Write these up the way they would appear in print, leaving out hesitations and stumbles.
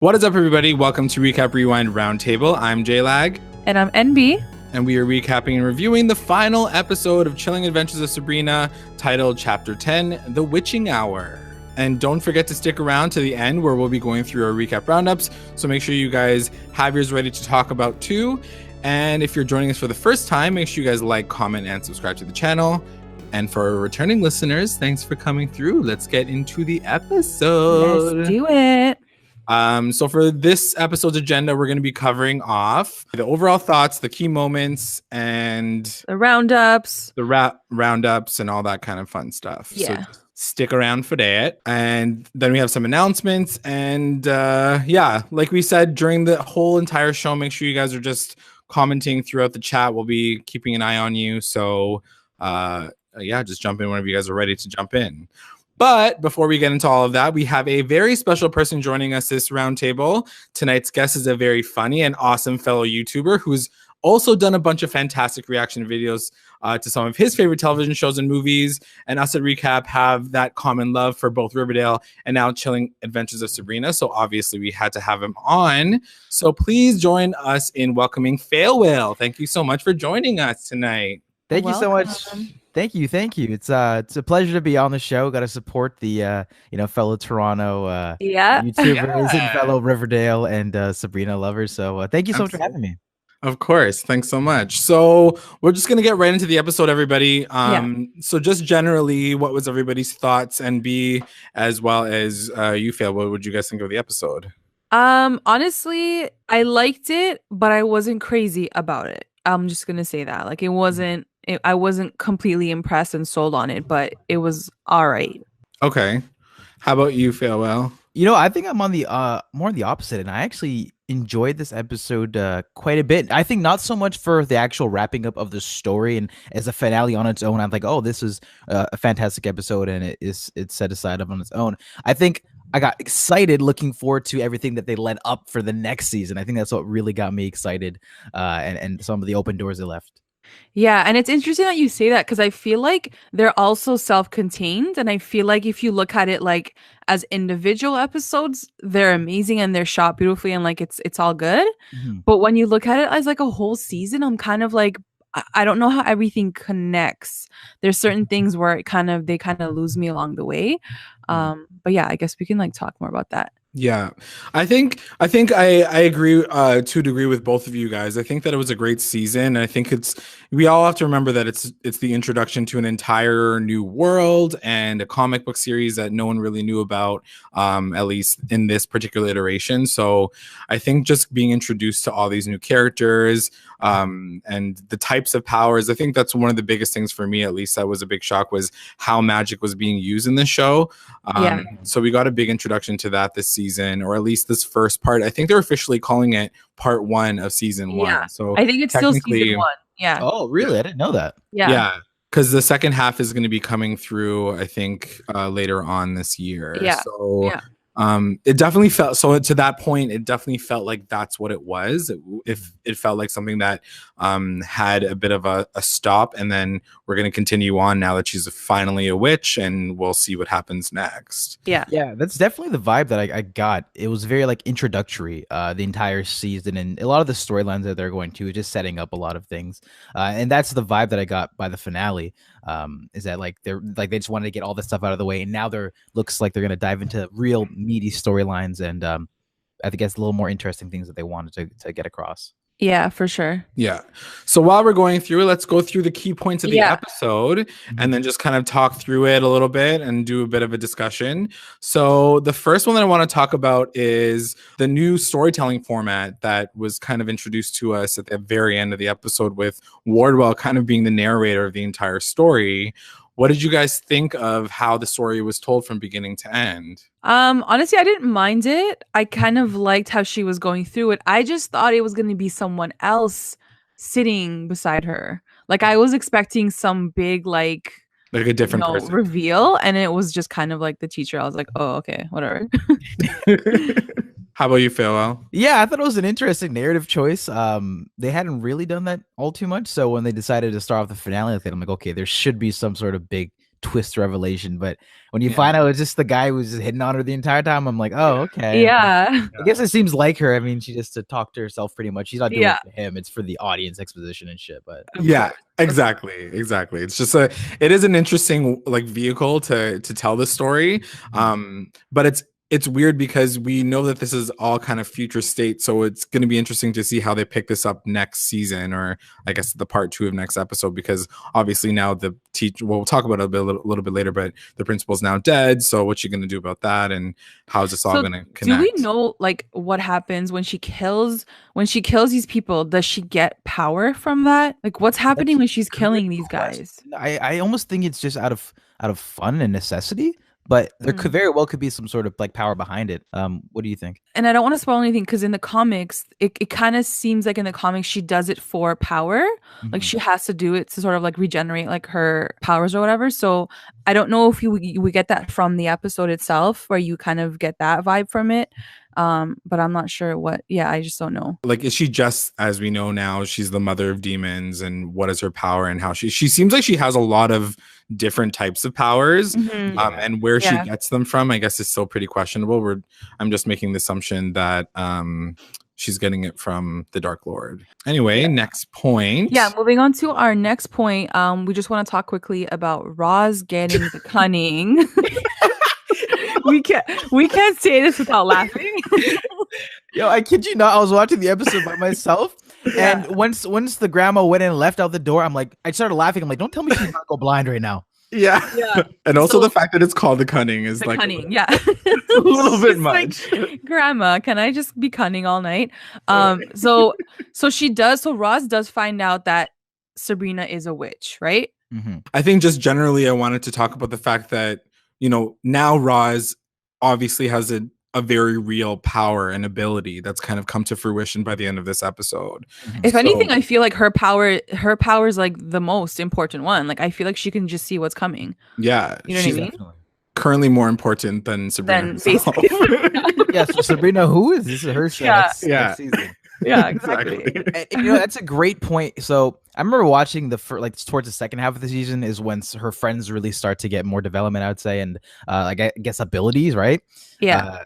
What is up, everybody? Welcome to Recap Rewind Roundtable. I'm JLag. And I'm NB. And we are recapping and reviewing the final episode of Chilling Adventures of Sabrina, titled Chapter 10, The Witching Hour. And don't forget to stick around to the end where we'll be going through our recap roundups. So make sure you guys have yours ready to talk about too. And if you're joining us for the first time, make sure you guys like, comment, and subscribe to the channel. And for our returning listeners, thanks for coming through. Let's get into the episode. Let's do it. So for this episode's agenda, we're going to be covering off the overall thoughts, the key moments, and the roundups, roundups, and all that kind of fun stuff. Yeah. So stick around for that. And then we have some announcements. And like we said, during the whole entire show, make sure you guys are just commenting throughout the chat. We'll be keeping an eye on you. So just jump in whenever you guys are ready to jump in. But before we get into all of that, we have a very special person joining us this roundtable. Tonight's guest is a very funny and awesome fellow YouTuber who's also done a bunch of fantastic reaction videos to some of his favorite television shows and movies. And us at Recap have that common love for both Riverdale and now Chilling Adventures of Sabrina. So obviously we had to have him on. So please join us in welcoming Fail Whale. Thank you so much for joining us tonight. Thank you so much. Thank you. It's a pleasure to be on the show. Got to support the fellow Toronto YouTubers and fellow Riverdale and Sabrina lovers. So thank you so much for having me. Of course. Thanks so much. So we're just gonna get right into the episode, everybody. So just generally, what was everybody's thoughts, and B, as well as you, Fail, what would you guys think of the episode? Honestly, I liked it, but I wasn't crazy about it. I'm just gonna say that. Like, I wasn't completely impressed and sold on it, but it was all right. Okay. How about you, Farewell? I think I'm on the more on the opposite, and I actually enjoyed this episode quite a bit. I think not so much for the actual wrapping up of the story and as a finale on its own. I'm like, oh, this is a fantastic episode, and it's set aside on its own. I think I got excited looking forward to everything that they led up for the next season. I think that's what really got me excited, and some of the open doors they left. Yeah, and it's interesting that you say that because I feel like they're also self-contained, and I feel like if you look at it like as individual episodes, they're amazing and they're shot beautifully and like it's all good. Mm-hmm. But when you look at it as like a whole season, I'm kind of like, I don't know how everything connects. There's certain things where they kind of lose me along the way. But yeah, I guess we can like talk more about that. Yeah, I think I agree to a degree with both of you guys. I think that it was a great season. I think we all have to remember that it's the introduction to an entire new world and a comic book series that no one really knew about, at least in this particular iteration. So I think just being introduced to all these new characters and the types of powers, I think that's one of the biggest things for me, at least that was a big shock, was how magic was being used in this show. So we got a big introduction to that this season, or at least this first part. I think they're officially calling it part 1 of season 1. So I think it's still season 1. Yeah. Oh, really? I didn't know that. Yeah. Because the second half is going to be coming through, I think, later on this year. Yeah. So it definitely felt, so to that point, it definitely felt like that's what it was. It felt like something that had a bit of a stop, and then we're going to continue on now that she's finally a witch, and we'll see what happens next. Yeah, that's definitely the vibe that I got. It was very like introductory, the entire season, and a lot of the storylines that they're going to, just setting up a lot of things, and that's the vibe that I got by the finale. Is that like they just wanted to get all this stuff out of the way, and now looks like they're going to dive into real meaty storylines, and I think that's a little more interesting things that they wanted to get across. Yeah, for sure. Yeah. So while we're going through, let's go through the key points of the episode and then just kind of talk through it a little bit and do a bit of a discussion. So the first one that I want to talk about is the new storytelling format that was kind of introduced to us at the very end of the episode, with Wardwell kind of being the narrator of the entire story. What did you guys think of how the story was told from beginning to end? Honestly, I didn't mind it. I kind of liked how she was going through it. I just thought it was going to be someone else sitting beside her. Like, I was expecting some big, like a different person reveal, and it was just kind of like the teacher. I was like, oh, okay, whatever. How about you, Phil? Yeah, I thought it was an interesting narrative choice. They hadn't really done that all too much. So when they decided to start off the finale, I'm like, okay, there should be some sort of big twist revelation. But when you find out it's just the guy who's just hitting on her the entire time, I'm like, oh, okay. Yeah. I guess it seems like her. I mean, she just to talk to herself pretty much. She's not doing it for him. It's for the audience exposition and shit. But yeah, exactly. It's just it is an interesting like vehicle to tell the story. But it's weird because we know that this is all kind of future state, so it's going to be interesting to see how they pick this up next season, or I guess the part 2 of next episode, because obviously now the teacher, well, we'll talk about it a little bit later, but the principal's now dead, so what's she going to do about that, and how's this all going to connect? Do we know like what happens when she kills these people? Does she get power from that? Like what's happening when she's killing these guys? I almost think it's just out of fun and necessity. But there could very well be some sort of like power behind it. What do you think? And I don't want to spoil anything because in the comics, it kind of seems like in the comics she does it for power. Like she has to do it to sort of like regenerate like her powers or whatever. So I don't know if we get that from the episode itself, where you kind of get that vibe from it. But I'm not sure what. Yeah, I just don't know. Like, is she just, as we know now, she's the mother of demons, and what is her power, and how she seems like she has a lot of different types of powers, and where she gets them from, I guess, is still pretty questionable. I'm just making the assumption that she's getting it from the Dark Lord. Anyway, next point. Yeah, moving on to our next point. We just want to talk quickly about Roz getting the cunning. We can't say this without laughing. Yo, I kid you not, I was watching the episode by myself, and once the grandma went in and left out the door, I started laughing. I'm like, don't tell me she's not go blind right now. Yeah. And also the fact that it's called the cunning is like cunning, a little bit much. Like, grandma, can I just be cunning all night? So Roz does find out that Sabrina is a witch, right? I think just generally I wanted to talk about the fact that, now Roz obviously has a very real power and ability that's kind of come to fruition by the end of this episode. If anything, I feel like her power is like the most important one. Like I feel like she can just see what's coming. Yeah. You know what I mean? Currently more important than Sabrina. Basically. Yes, Sabrina, who is this? Her next season. Yeah, exactly. And, that's a great point. So I remember watching towards the second half of the season is when her friends really start to get more development, I would say, and I guess abilities, right? Yeah.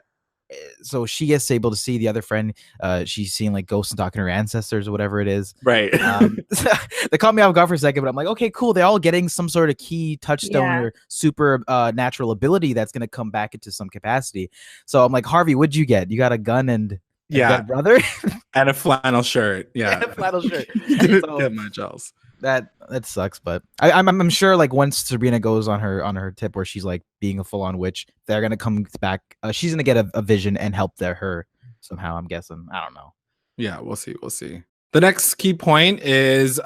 So she gets able to see the other friend. She's seeing like ghosts and talking to her ancestors or whatever it is. Right. They caught me off guard for a second, but I'm like, okay, cool. They're all getting some sort of key touchstone or super natural ability that's going to come back into some capacity. So I'm like, Harvey, what'd you get? You got a gun and a brother and a flannel shirt. Yeah, and a flannel shirt. Didn't get much else. That sucks, but I'm sure like once Sabrina goes on her tip where she's like being a full-on witch, they're gonna come back. She's gonna get a vision and help her somehow. I'm guessing. I don't know. Yeah, we'll see. The next key point is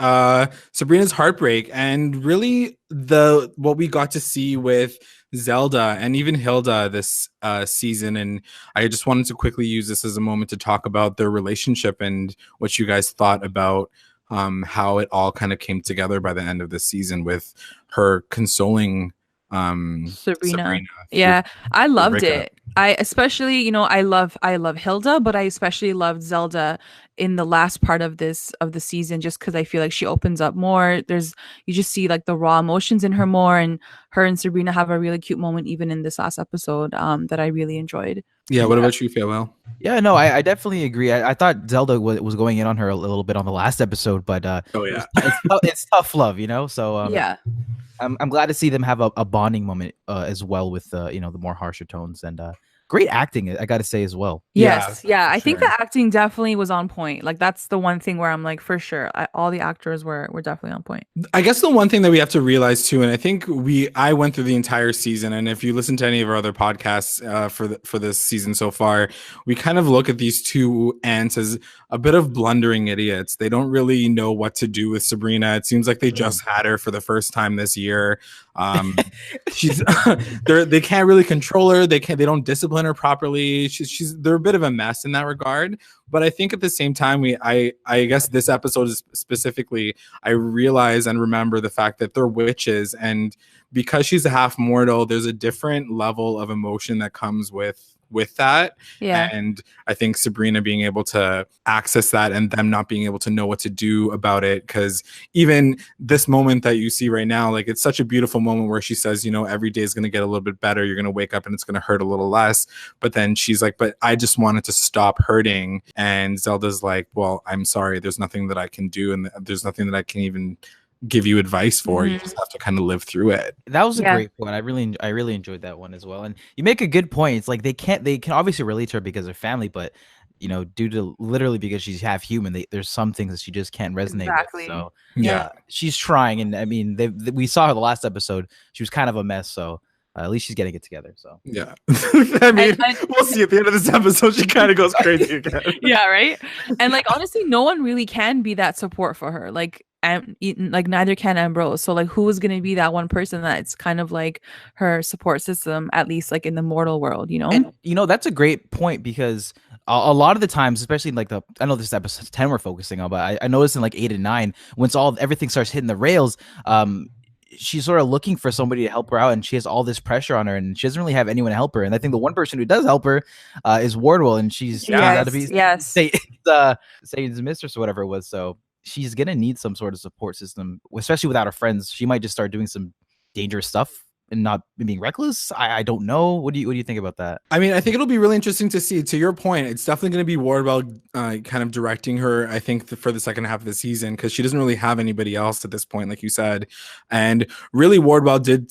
Sabrina's heartbreak, and really what we got to see with Zelda and even Hilda this season. And I just wanted to quickly use this as a moment to talk about their relationship and what you guys thought about how it all kind of came together by the end of the season with her consoling Sabrina. Yeah, I loved it. I especially, I love Hilda, but I especially loved Zelda in the last part of the season, just because I feel like she opens up more. You just see like the raw emotions in her more, and her and Sabrina have a really cute moment even in this last episode that I really enjoyed. Yeah, what about you, Farewell? Yeah, no, I definitely agree. I thought Zelda was going in on her a little bit on the last episode, but it's tough love, So yeah. I'm glad to see them have a bonding moment as well with the more harsher tones, and great acting, I got to say as well. Yes, yeah. I think the acting definitely was on point. Like that's the one thing where I'm like, for sure, all the actors were definitely on point. I guess the one thing that we have to realize too, and I think I went through the entire season, and if you listen to any of our other podcasts for this season so far, we kind of look at these two aunts as a bit of blundering idiots. They don't really know what to do with Sabrina. It seems like they just had her for the first time this year. She's they can't really control her. They don't discipline her properly. They're a bit of a mess in that regard. But I think at the same time, I guess this episode is specifically, I realize and remember the fact that they're witches, and because she's a half mortal, there's a different level of emotion that comes with with that. Yeah. And I think Sabrina being able to access that and them not being able to know what to do about it, because even this moment that you see right now, like it's such a beautiful moment where she says, you know, every day is going to get a little bit better, you're going to wake up and it's going to hurt a little less, but then she's like, but I just wanted to stop hurting. And Zelda's like, well, I'm sorry, there's nothing that I can do, and there's nothing that I can even give you advice for. You just have to kind of live through it. That was a great point. I really enjoyed that one as well. And you make a good point. It's like they can obviously relate to her because they're family, but you know, due to literally because she's half human, there's some things that she just can't resonate with. So yeah, she's trying. And I mean, we saw her the last episode. She was kind of a mess. So at least she's getting it together. So yeah, I mean, we'll see at the end of this episode. She kind of goes crazy again. Yeah, right. And like honestly, no one really can be that support for her. Like neither can Ambrose. So like, who is going to be that one person that's kind of like her support system, at least like in the mortal world, you know? And you know, that's a great point, because a lot of the times, especially in like I know this is episode 10 we're focusing on, but I noticed in like 8 and 9, once everything starts hitting the rails, she's sort of looking for somebody to help her out, and she has all this pressure on her, and she doesn't really have anyone to help her. And I think the one person who does help her is Wardwell, and she's Satan's mistress or whatever it was. So she's gonna need some sort of support system, especially without her friends. She might just start doing some dangerous stuff and not being reckless. I don't know. What do you think about that? I mean, I think it'll be really interesting to see. To your point, it's definitely going to be Wardwell kind of directing her, I think, for the second half of the season, because she doesn't really have anybody else at this point, like you said. And really, Wardwell did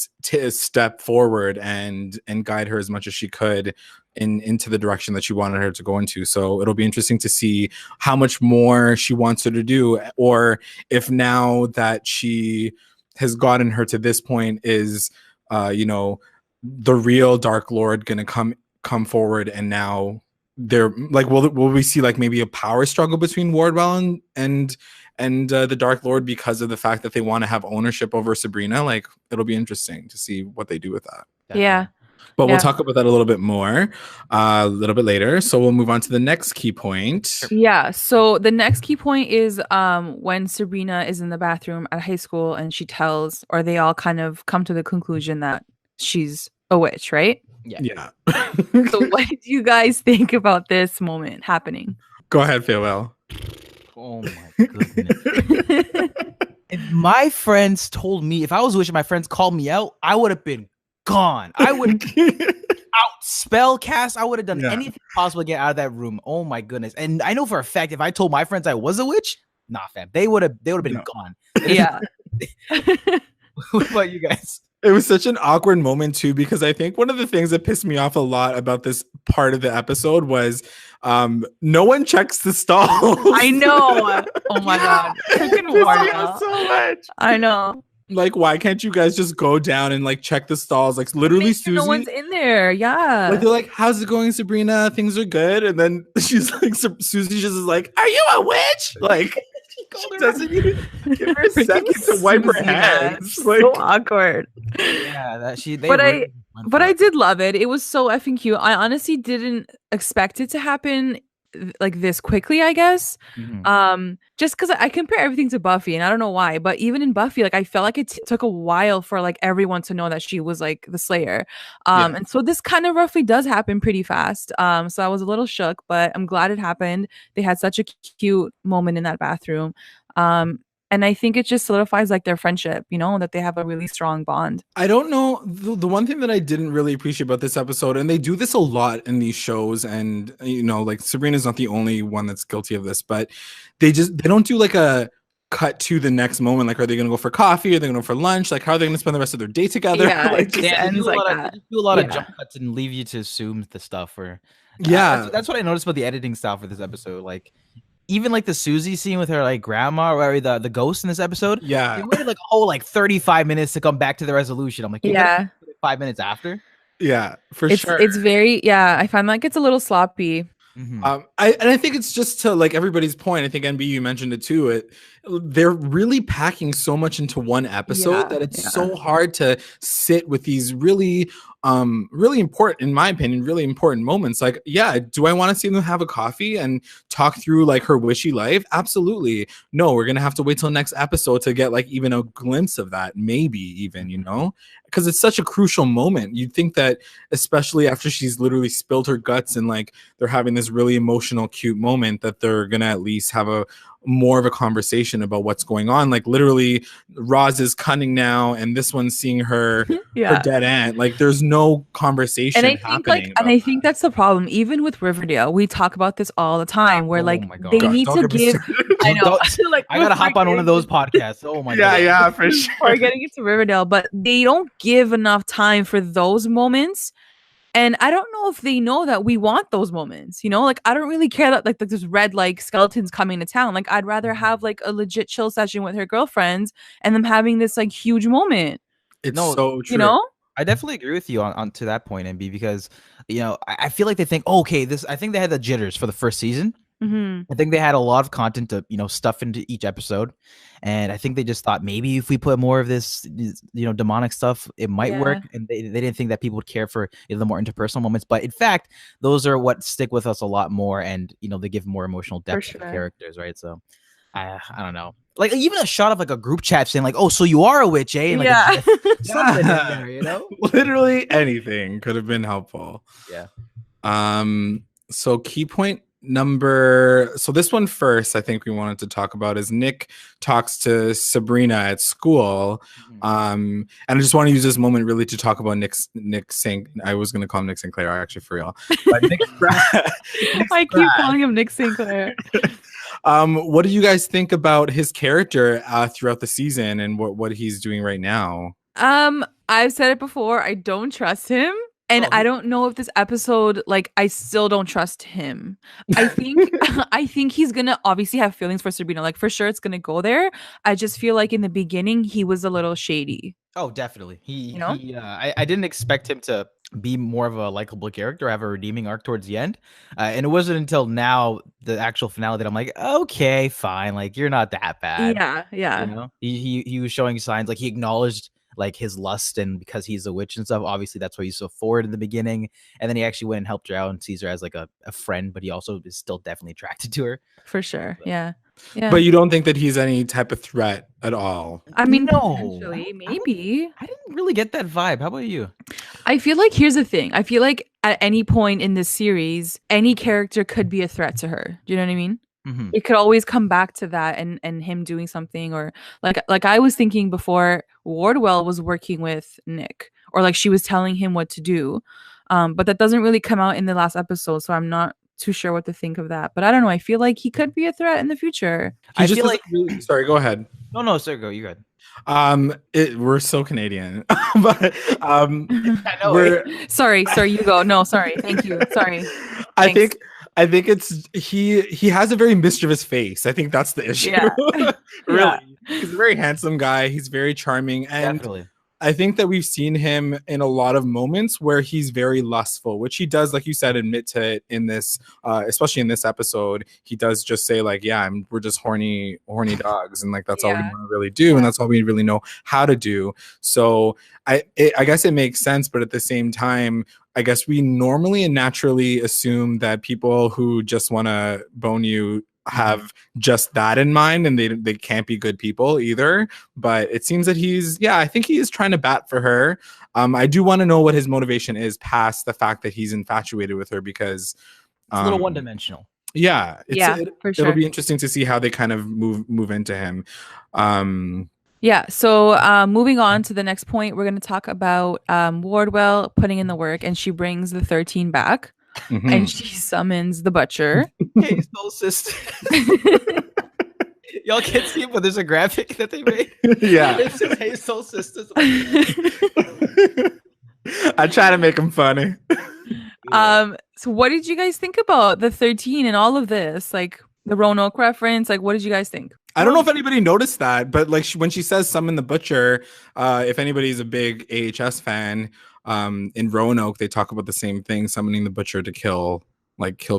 step forward and guide her as much as she could into the direction that she wanted her to go into. So it'll be interesting to see how much more she wants her to do, or if now that she has gotten her to this point is you know, the real Dark Lord gonna come forward, and now they're like, will we see like maybe a power struggle between Wardwell and the Dark Lord because of the fact that they want to have ownership over Sabrina? Like, it'll be interesting to see what they do with that. Definitely. Yeah. But we'll talk about that a little bit more a little bit later. So we'll move on to the next key point. Yeah. So the next key point is when Sabrina is in the bathroom at high school and she tells, or they all kind of come to the conclusion that she's a witch, right? Yeah. So what did you guys think about this moment happening? Go ahead, Farewell. Oh my goodness. If my friends told me, if I was a witch and my friends called me out, I would have been gone. I would out spell cast. I would have done anything possible to get out of that room. Oh my goodness. And I know for a fact, if I told my friends I was a witch, nah, fam, they would have been gone. Yeah. What about you guys? It was such an awkward moment too, because I think one of the things that pissed me off a lot about this part of the episode was no one checks the stalls. I know. Oh my god. So much. I know. Like, why can't you guys just go down and like check the stalls? Like, literally, Susie. No one's in there. Yeah. Like, they're like, "How's it going, Sabrina? Things are good." And then she's like, Susie just is like, "Are you a witch?" Like, she doesn't even give her a second to wipe her hands. Like, so awkward. Yeah, But I did love it. It was so effing cute. I honestly didn't expect it to happen like this quickly, I guess. Just because I compare everything to Buffy, and I don't know why, but even in Buffy, like I felt like it took a while for like everyone to know that she was like the Slayer. And so this kind of roughly does happen pretty fast. So I was a little shook, but I'm glad it happened. They had such a cute moment in that bathroom. And I think it just solidifies like their friendship, you know, that they have a really strong bond. I don't know. The one thing that I didn't really appreciate about this episode, and they do this a lot in these shows, and, you know, like Sabrina's not the only one that's guilty of this, but they don't do like a cut to the next moment. Like, are they going to go for coffee? Are they going to go for lunch? Like, how are they going to spend the rest of their day together? Yeah, like, it ends like that. Do a lot of jump cuts and leave you to assume the stuff. Or that's what I noticed about the editing style for this episode. Like, even like the Susie scene with her like grandma, or the ghost in this episode. Yeah, they waited like 35 minutes to come back to the resolution. I'm like, 5 minutes after. Yeah, for sure. It's very I find like it's a little sloppy. I think it's just to like everybody's point. I think NB, you mentioned it too. They're really packing so much into one episode that it's so hard to sit with these really really important, in my opinion, really important moments. Like, yeah, do I want to see them have a coffee and talk through like her wishy life? Absolutely. No, we're gonna have to wait till next episode to get like even a glimpse of that, maybe even, you know, because it's such a crucial moment. You'd think that, especially after she's literally spilled her guts and like they're having this really emotional, cute moment, that they're gonna at least have a more of a conversation about what's going on. Like literally Roz is cunning now and this one's seeing her her dead aunt. Like there's no conversation and I think like and I think that's the problem. Even with Riverdale, we talk about this all the time where like they need to give I know like I gotta hop on one of those podcasts. Oh my god. Yeah, for sure. We're getting into Riverdale, but they don't give enough time for those moments. And I don't know if they know that we want those moments, you know, like I don't really care that like there's red like skeletons coming to town. Like I'd rather have like a legit chill session with her girlfriends and them having this like huge moment. It's so true. You know, I definitely agree with you on to that point, MB, because you know I feel like they think, oh, okay, this. I think they had the jitters for the first season. I think they had a lot of content to stuff into each episode, and I think they just thought maybe if we put more of this demonic stuff, it might work, and they didn't think that people would care for the more interpersonal moments. But in fact, those are what stick with us a lot more, and they give more emotional depth to the characters, right? So I don't know. Like even a shot of like a group chat saying like, "Oh, so you are a witch, eh?" And, like, something in there, Literally anything could have been helpful. Yeah. So key point so this one first, I think we wanted to talk about is Nick talks to Sabrina at school. And I just want to use this moment really to talk about Nick I was going to call him Nick Sinclair, actually, for real. But I keep calling him Nick Sinclair. What do you guys think about his character throughout the season and what he's doing right now? I've said it before. I don't trust him. And I don't know if this episode, like, I still don't trust him. I think I think he's gonna obviously have feelings for Sabrina. Like, for sure, it's gonna go there. I just feel like in the beginning, he was a little shady. Oh, definitely. I didn't expect him to be more of a likable character, have a redeeming arc towards the end. And it wasn't until now, the actual finale, that I'm like, okay, fine. Like, you're not that bad. Yeah. He was showing signs, like, he acknowledged like his lust, and because he's a witch and stuff, obviously that's why he's so forward in the beginning. And then he actually went and helped her out and sees her as like a friend, but he also is still definitely attracted to her. For sure. Yeah. But you don't think that he's any type of threat at all? I mean, no. Maybe. I didn't really get that vibe. How about you? I feel like here's the thing. I feel like at any point in this series, any character could be a threat to her. Do you know what I mean? It could always come back to that and him doing something, or like I was thinking before, Wardwell was working with Nick, or like she was telling him what to do. But that doesn't really come out in the last episode, so I'm not too sure what to think of that. But I don't know. I feel like he could be a threat in the future. I feel like sorry, go ahead. No, sir, go. You good. We're so Canadian. But I know. Sorry, you go. No, sorry. Thank you. Sorry. I think it's he has a very mischievous face. I think that's the issue. Yeah. Really. He's a very handsome guy. He's very charming. And definitely. I think that we've seen him in a lot of moments where he's very lustful, which he does, like you said, admit to it in this, especially in this episode. He does just say like, yeah, we're just horny dogs. And like, that's all we want to really do. And that's all we really know how to do. So I guess it makes sense. But at the same time, I guess we normally and naturally assume that people who just want to bone you have just that in mind, and they can't be good people either. But it seems that I think he is trying to bat for her. I do want to know what his motivation is past the fact that he's infatuated with her, because it's a little one-dimensional. Yeah, for sure. It'll be interesting to see how they kind of move into him. So moving on to the next point, we're going to talk about Wardwell putting in the work, and she brings the 13 back. And she summons the butcher. Hey, soul sister. Y'all can't see it, but there's a graphic that they made. Yeah. It says, "Hey, soul sisters." I try to make them funny. So what did you guys think about the 13 and all of this? Like the Roanoke reference, like what did you guys think? I don't know if anybody noticed that, but like when she says summon the butcher, if anybody's a big AHS fan, in Roanoke, they talk about the same thing, summoning the butcher to kill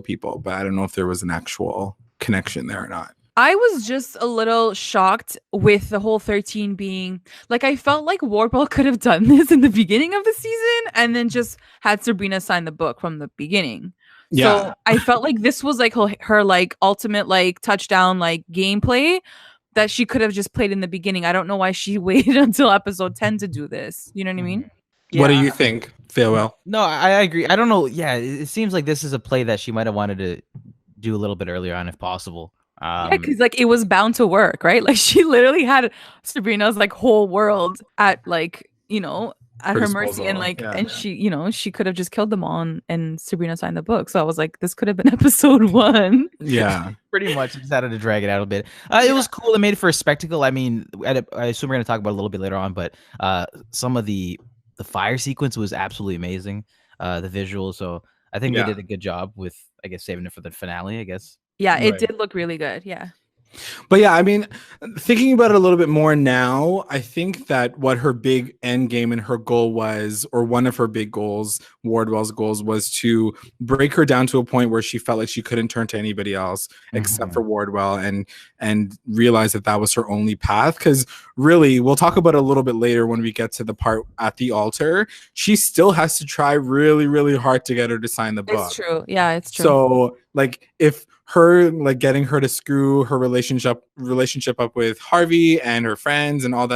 people. But I don't know if there was an actual connection there or not. I was just a little shocked with the whole 13 being like, I felt like Wardwell could have done this in the beginning of the season and then just had Sabrina sign the book from the beginning. Yeah. So I felt like this was like her like ultimate like touchdown like gameplay that she could have just played in the beginning. I don't know why she waited until episode 10 to do this. You know what I mean? What do you think, Farewell? No, I agree. I don't know. Yeah, it seems like this is a play that she might have wanted to do a little bit earlier on if possible. Yeah, because like it was bound to work, right? Like she literally had Sabrina's like whole world at like, you know, at her mercy, and like and she, you know, she could have just killed them all and Sabrina signed the book. So I was like, this could have been episode 1. Yeah. Pretty much just had to drag it out a bit. It was cool. It made it for a spectacle. I mean, I assume we're going to talk about it a little bit later on, but some of the fire sequence was absolutely amazing. The visuals. So I think they did a good job with, I guess, saving it for the finale, I guess. Yeah, it did look really good. Yeah. But yeah, I mean, thinking about it a little bit more now, I think that what her big end game and her goal was, or one of her big goals, Wardwell's goals, was to break her down to a point where she felt like she couldn't turn to anybody else except for Wardwell, and realize that that was her only path. Because really, we'll talk about it a little bit later when we get to the part at the altar. She still has to try really, really hard to get her to sign the book. It's true. Yeah, it's true. So, like, if her like getting her to screw her relationship up with Harvey and her friends and all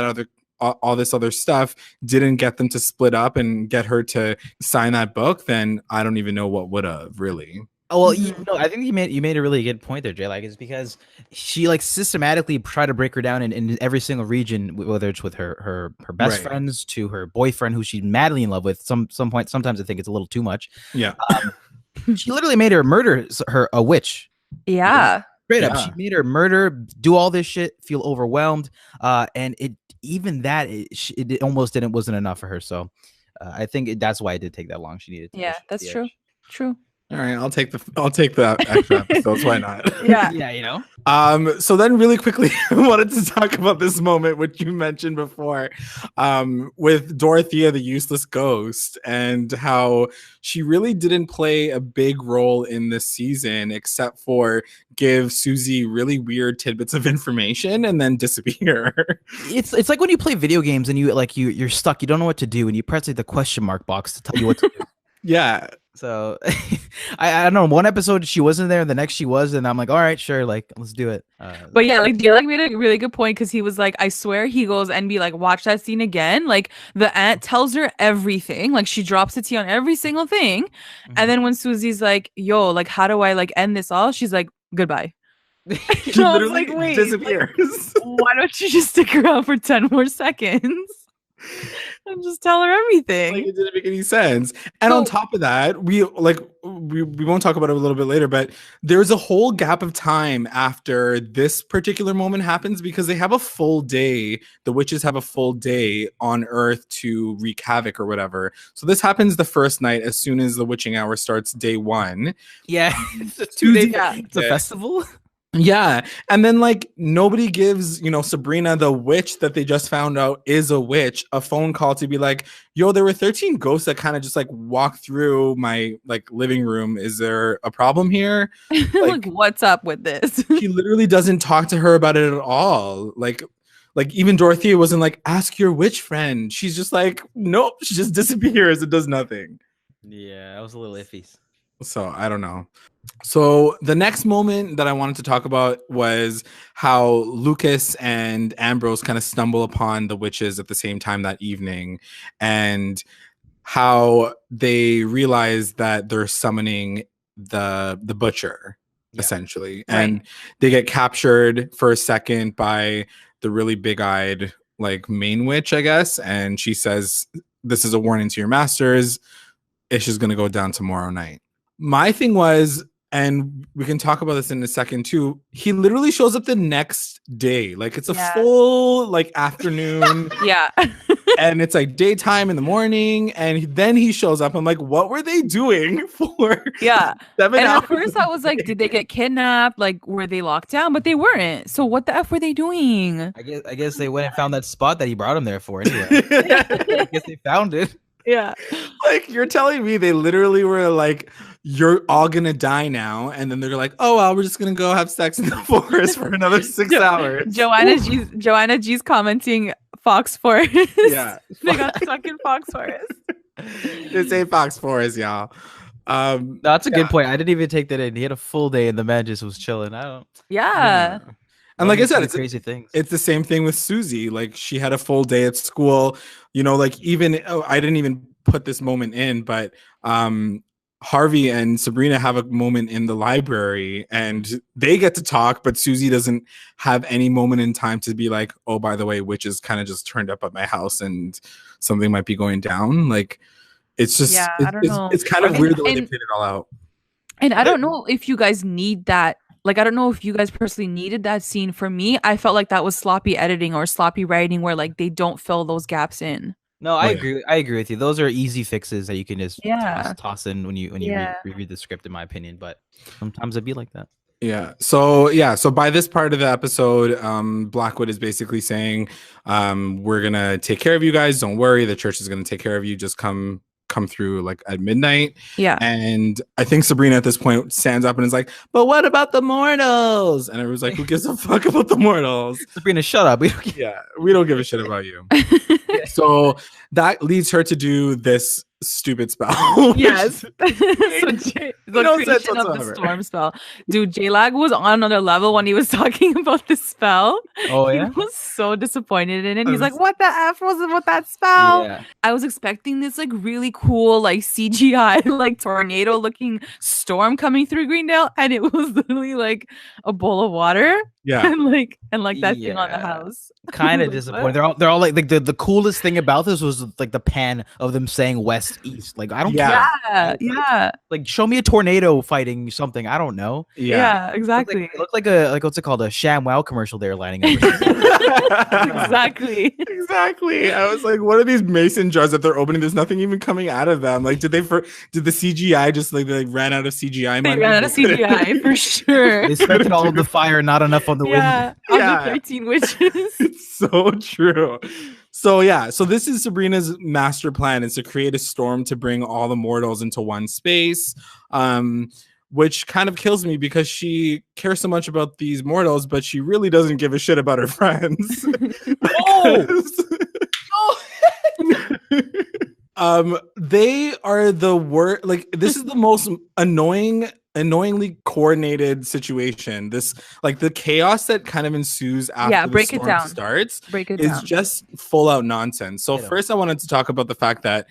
this other stuff didn't get them to split up and get her to sign that book, then I don't even know what would have really. Oh, well, you know, I think you made a really good point there, Jay. Like, it's because she like systematically tried to break her down in every single region, whether it's with her best friends to her boyfriend, who she's madly in love with. Some point, sometimes I think it's a little too much. Yeah, she literally made her murder a witch. Yeah, straight up, she made her murder, do all this shit, feel overwhelmed, and it almost wasn't enough for her. So, I think that's why it did take that long. She needed. Yeah, that's true. True. All right, I'll take the extra episodes. Why not? Yeah, yeah, you know. So then really quickly, I wanted to talk about this moment, which you mentioned before, with Dorothea, the useless ghost, and how she really didn't play a big role in this season, except for give Susie really weird tidbits of information and then disappear. It's like when you play video games and you're stuck, you don't know what to do, and you press like the question mark box to tell you what to do. Yeah. So I don't know. One episode she wasn't there, the next she was, and I'm like, all right, sure, like let's do it. But yeah, like Dialek made a really good point because he was like, I swear, he goes and be like, watch that scene again. Like the aunt tells her everything, like she drops the tea on every single thing, and then when Susie's like, yo, like how do I like end this all? She's like, goodbye. She literally like, disappears. Like, why don't you just stick around for 10 more seconds? And just tell her everything. Like, it didn't make any sense. And on top of that, we won't talk about it a little bit later, but there's a whole gap of time after this particular moment happens because they have a full day. The witches have a full day on Earth to wreak havoc or whatever. So this happens the first night as soon as the witching hour starts, day 1. Yeah, it's a 2-day. It's a festival. Yeah, and then like nobody gives, you know, Sabrina, the witch that they just found out is a witch, a phone call to be like, yo, there were 13 ghosts that kind of just like walked through my like living room. Is there a problem here? Like what's up with this? She literally doesn't talk to her about it at all. Like even Dorothea wasn't like, ask your witch friend. She's just like, nope, she just disappears. It does nothing. Yeah, I was a little iffy. So I don't know. So the next moment that I wanted to talk about was how Lucas and Ambrose kind of stumble upon the witches at the same time that evening, and how they realize that they're summoning the butcher, essentially. And they get captured for a second by the really big-eyed like main witch, I guess, and she says, this is a warning to your masters. It's just gonna go down tomorrow night. My thing was, and we can talk about this in a second too, he literally shows up the next day. Like it's a full like afternoon. Yeah. And it's like daytime in the morning. And then he shows up. I'm like, what were they doing for 7 hours? And at first I was like, did they get kidnapped? Like, were they locked down? But they weren't. So what the F were they doing? I guess they went and found that spot that he brought them there for anyway. I guess they found it. Yeah. Like, you're telling me they literally were like you're all gonna die now. And then they're like, oh well, we're just gonna go have sex in the forest for another 6 hours. Joanna G's commenting Fox Forest. Yeah. They got stuck in Fox Forest. This ain't Fox Forest, y'all. No, that's a good point. I didn't even take that in. He had a full day and the man just was chilling. Yeah. And like I said, it's crazy things. It's the same thing with Susie. Like she had a full day at school, you know, like even I didn't even put this moment in, but Harvey and Sabrina have a moment in the library and they get to talk, but Susie doesn't have any moment in time to be like, oh, by the way, witches kind of just turned up at my house and something might be going down. Like it's just, I don't know. It's kind of weird the way they played it all out. And I don't know if you guys need that. Like, I don't know if you guys personally needed that scene. For me, I felt like that was sloppy editing or sloppy writing where like they don't fill those gaps in. No, I agree. I agree with you. Those are easy fixes that you can just toss in when you reread the script, in my opinion. But sometimes it'd be like that. Yeah. So by this part of the episode, Blackwood is basically saying, we're gonna take care of you guys. Don't worry. The church is gonna take care of you. Just come through like at midnight. Yeah. And I think Sabrina at this point stands up and is like, but what about the mortals? And everyone's like, who gives a fuck about the mortals? Sabrina, shut up. We don't give a shit about you. So that leads her to do this stupid spell. Yes. So the creation of the storm spell. Dude, J-Lag was on another level when he was talking about the spell. Oh, yeah? He was so disappointed in it. He's like, what the F was it with that spell? Yeah. I was expecting this like really cool like CGI like tornado looking storm coming through Greendale, and it was literally like a bowl of water. Yeah. And like that thing on the house. Kind of disappointed. They're all like the coolest thing about this was like the pan of them saying west east. Like I don't care. Yeah. Like show me a tornado fighting something. I don't know. Yeah, exactly. It looked like a what's it called, a ShamWow commercial they were lining up. Exactly. I was like, what are these mason jars that they're opening? There's nothing even coming out of them. Like, did the CGI just like they ran out of CGI? They ran out of CGI for sure. They spent all of the fire, not enough on the wind. On the 13 witches. It's so true. So this is Sabrina's master plan, is to create a storm to bring all the mortals into one space, which kind of kills me because she cares so much about these mortals, but she really doesn't give a shit about her friends. They are the worst. Like, this is the most annoyingly coordinated situation. This, like, the chaos that kind of ensues after the storm starts is just full out nonsense. So first I wanted to talk about the fact that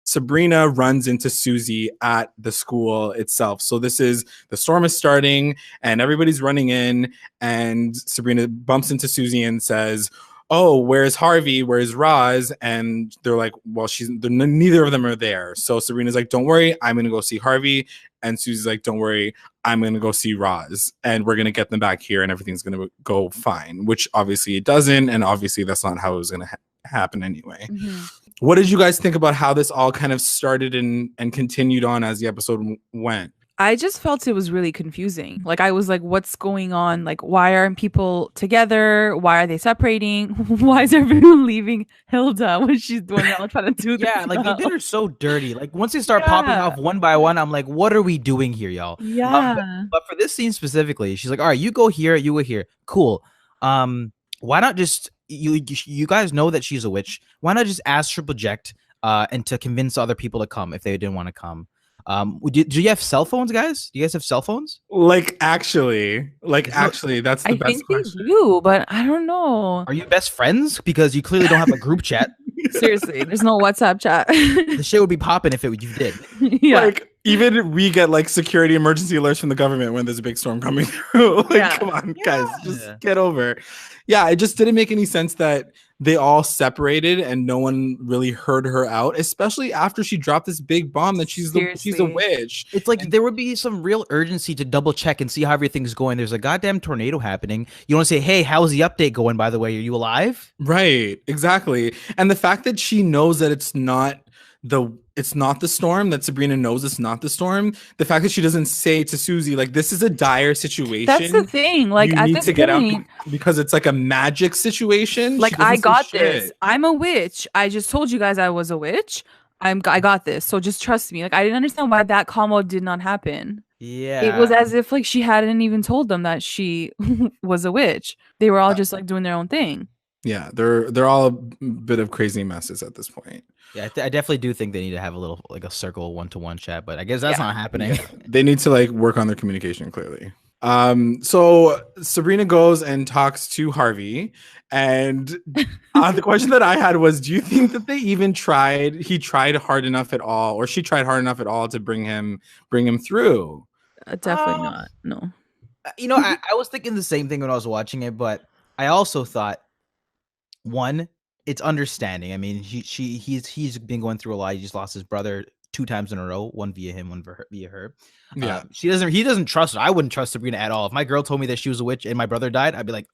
Sabrina runs into Susie at the school itself. So this is, the storm is starting and everybody's running in, and Sabrina bumps into Susie and says, oh, where's Harvey? Where's Roz? And they're like, well, neither of them are there. So Sabrina's like, don't worry, I'm going to go see Harvey. And Susie's like, don't worry, I'm going to go see Roz. And we're going to get them back here and everything's going to go fine, which obviously it doesn't. And obviously that's not how it was going to happen anyway. Mm-hmm. What did you guys think about how this all kind of started and continued on as the episode went? I just felt it was really confusing. Like, I was like, what's going on? Like, why aren't people together? Why are they separating? Why is everyone leaving Hilda when she's doing all trying to do this? Yeah, like, they did her so dirty. Like, once they start popping off one by one, I'm like, what are we doing here, y'all? Yeah. But for this scene specifically, she's like, all right, you go here, you go here. Cool. Why not just, you guys know that she's a witch. Why not just ask her to project and to convince other people to come if they didn't want to come? Do you have cell phones, guys? Do you guys have cell phones? Actually, that's the best question. I think they do, but I don't know. Are you best friends? Because you clearly don't have a group chat. Seriously, there's no WhatsApp chat. The shit would be popping if you did. Yeah. Like, even we get like security emergency alerts from the government when there's a big storm coming through. Come on, guys, just get over. Yeah, it just didn't make any sense that they all separated and no one really heard her out, especially after she dropped this big bomb that she's a witch. It's like there would be some real urgency to double check and see how everything's going. There's a goddamn tornado happening. You want to say, hey, how's the update going, by the way? Are you alive? Right, exactly. And the fact that she knows that it's not the storm, that Sabrina knows it's not the storm, the fact that she doesn't say to Susie, like, this is a dire situation. That's the thing. Like, you at need this to get point, out because it's like a magic situation. Like, I got this. I'm a witch. I just told you guys I was a witch. I got this. So just trust me. Like I didn't understand why that combo did not happen. Yeah. It was as if like she hadn't even told them that she was a witch. They were all just like doing their own thing. Yeah, they're all a bit of crazy messes at this point. Yeah, I definitely do think they need to have a little like a circle 1-to-1 chat, but I guess that's not happening. Yeah. They need to like work on their communication clearly. So Sabrina goes and talks to Harvey, and the question that I had was, do you think that he tried hard enough at all, or she tried hard enough at all to bring him through? Definitely not. No. You know, I was thinking the same thing when I was watching it, but I also thought, one, it's understanding. I mean, he's been going through a lot. He just lost his brother 2 times in a row, one via him, one via her. Yeah, he doesn't trust her. I wouldn't trust Sabrina at all. If my girl told me that she was a witch and my brother died, I'd be like,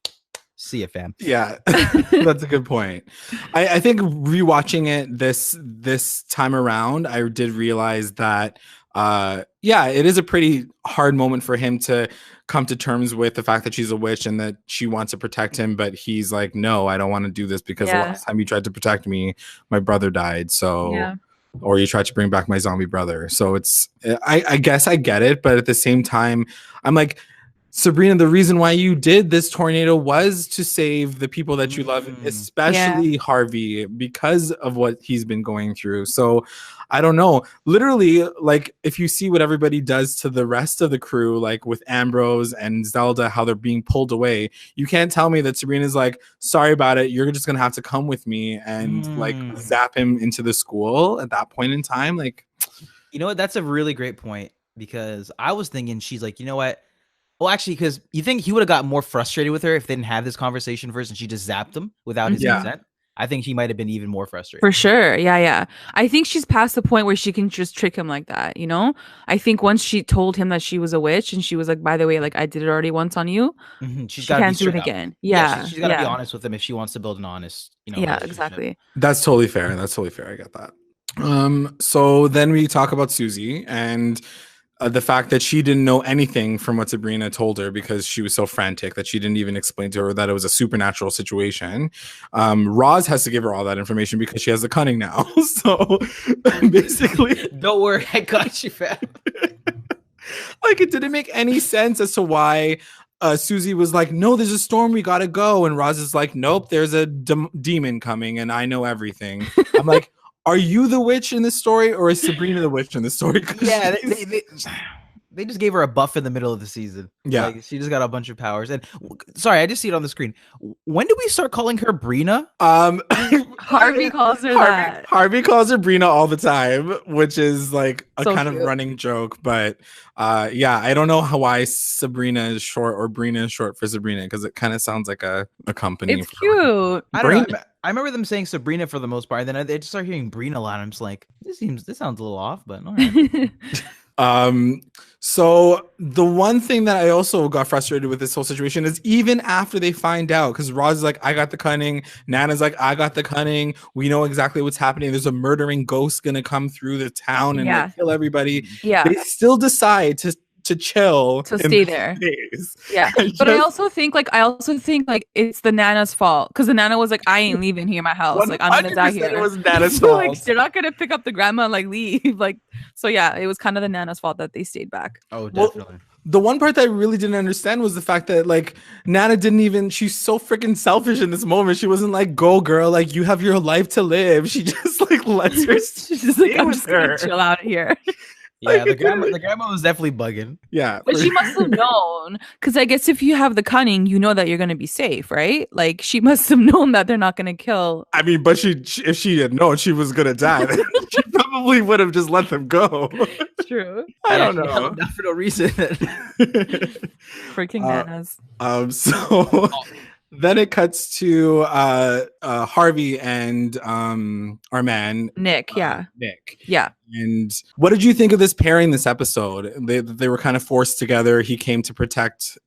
see ya, fam. Yeah, that's a good point. I think rewatching it this time around, I did realize that it is a pretty hard moment for him to come to terms with the fact that she's a witch and that she wants to protect him, but he's like, no, I don't want to do this because the last time you tried to protect me, my brother died. So or you tried to bring back my zombie brother. So it's I guess I get it, but at the same time, I'm like, Sabrina, the reason why you did this tornado was to save the people that you love, especially Harvey, because of what he's been going through. So I don't know. Literally, like, if you see what everybody does to the rest of the crew, like with Ambrose and Zelda, how they're being pulled away, you can't tell me that Sabrina's like, sorry about it. You're just going to have to come with me and like zap him into the school at that point in time. Like, you know what? That's a really great point, because I was thinking she's like, you know what? Well, actually, because you think he would have got more frustrated with her if they didn't have this conversation first and she just zapped him without his consent. I think he might have been even more frustrated. For sure. Yeah. I think she's past the point where she can just trick him like that, you know? I think once she told him that she was a witch and she was like, by the way, like I did it already once on you, she can't do it again. Yeah. She's got to be honest with him if she wants to build an honest, exactly. That's totally fair. I get that. So then we talk about Susie and the fact that she didn't know anything from what Sabrina told her because she was so frantic that she didn't even explain to her that it was a supernatural situation. Roz has to give her all that information because she has the cunning now. So basically, don't worry, I got you, fam. Like, it didn't make any sense as to why Susie was like, no, there's a storm, we gotta go, and Roz is like, nope, there's a demon coming and I know everything. I'm like, are you the witch in this story, or is Sabrina the witch in this story? Yeah, they just gave her a buff in the middle of the season. Yeah, like, she just got a bunch of powers. And sorry, I just see it on the screen. When do we start calling her Brina? Harvey calls her that. Harvey calls her Brina all the time, which is like a so kind cute. of running joke. But I don't know why Sabrina is short or Brina is short for Sabrina, because it kind of sounds like a company. It's cute. I don't know. I remember them saying Sabrina for the most part, and then they just start hearing Brina a lot. I'm just like, this sounds a little off, but all right. So the one thing that I also got frustrated with this whole situation is even after they find out, because Roz is like, I got the cunning, Nana's like, I got the cunning, we know exactly what's happening, there's a murdering ghost gonna come through the town and like, kill everybody. They still decide to chill, to stay there. But I also think like it's the Nana's fault, because the Nana was like, I ain't leaving here, my house, like I'm gonna die here. It was Nana's fault. Like, they're not gonna pick up the grandma and like leave. Like, so yeah, it was kind of the Nana's fault that they stayed back. Oh, definitely. Well, the one part that I really didn't understand was the fact that like Nana she's so freaking selfish in this moment. She wasn't like, go girl, like you have your life to live. She just like lets her she's just like, I'm just gonna chill out here. Yeah, the grandma was definitely bugging. Yeah. But she must have known, because I guess if you have the cunning, you know that you're going to be safe, right? Like, she must have known that they're not going to kill. I mean, but if she had known she was going to die, then she probably would have just let them go. True. I don't know. Not for no reason. Freaking Nanas. So... Then it cuts to Harvey and our man Nick. Nick. Yeah. And what did you think of this pairing this episode? They were kind of forced together. He came to protect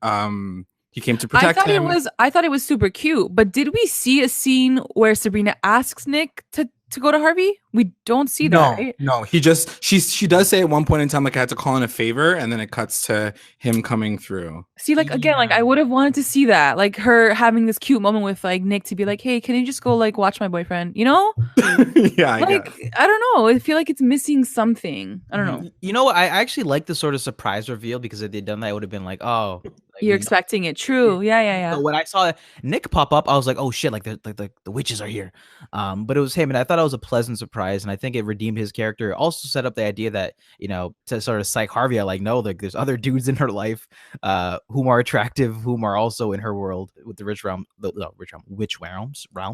He came to protect him. I thought it was super cute, but did we see a scene where Sabrina asks Nick to go to Harvey? We don't see that, right? No, she does say at one point in time, like, I had to call in a favor, and then it cuts to him coming through. See, like, again, like, I would have wanted to see that, like, her having this cute moment with, like, Nick to be like, hey, can you just go, like, watch my boyfriend, you know? Yeah, I don't know, I feel like it's missing something. I don't know. You know what, I actually like the sort of surprise reveal, because if they'd done that, it would have been like, oh, like, you're expecting it. True. Yeah. So when I saw Nick pop up, I was like, oh shit, like the witches are here. But it was him, and I thought it was a pleasant surprise, and I think it redeemed his character. It also set up the idea that, you know, to sort of psych Harvey out, like, no, like, there's other dudes in her life whom are attractive, whom are also in her world with the witch realm.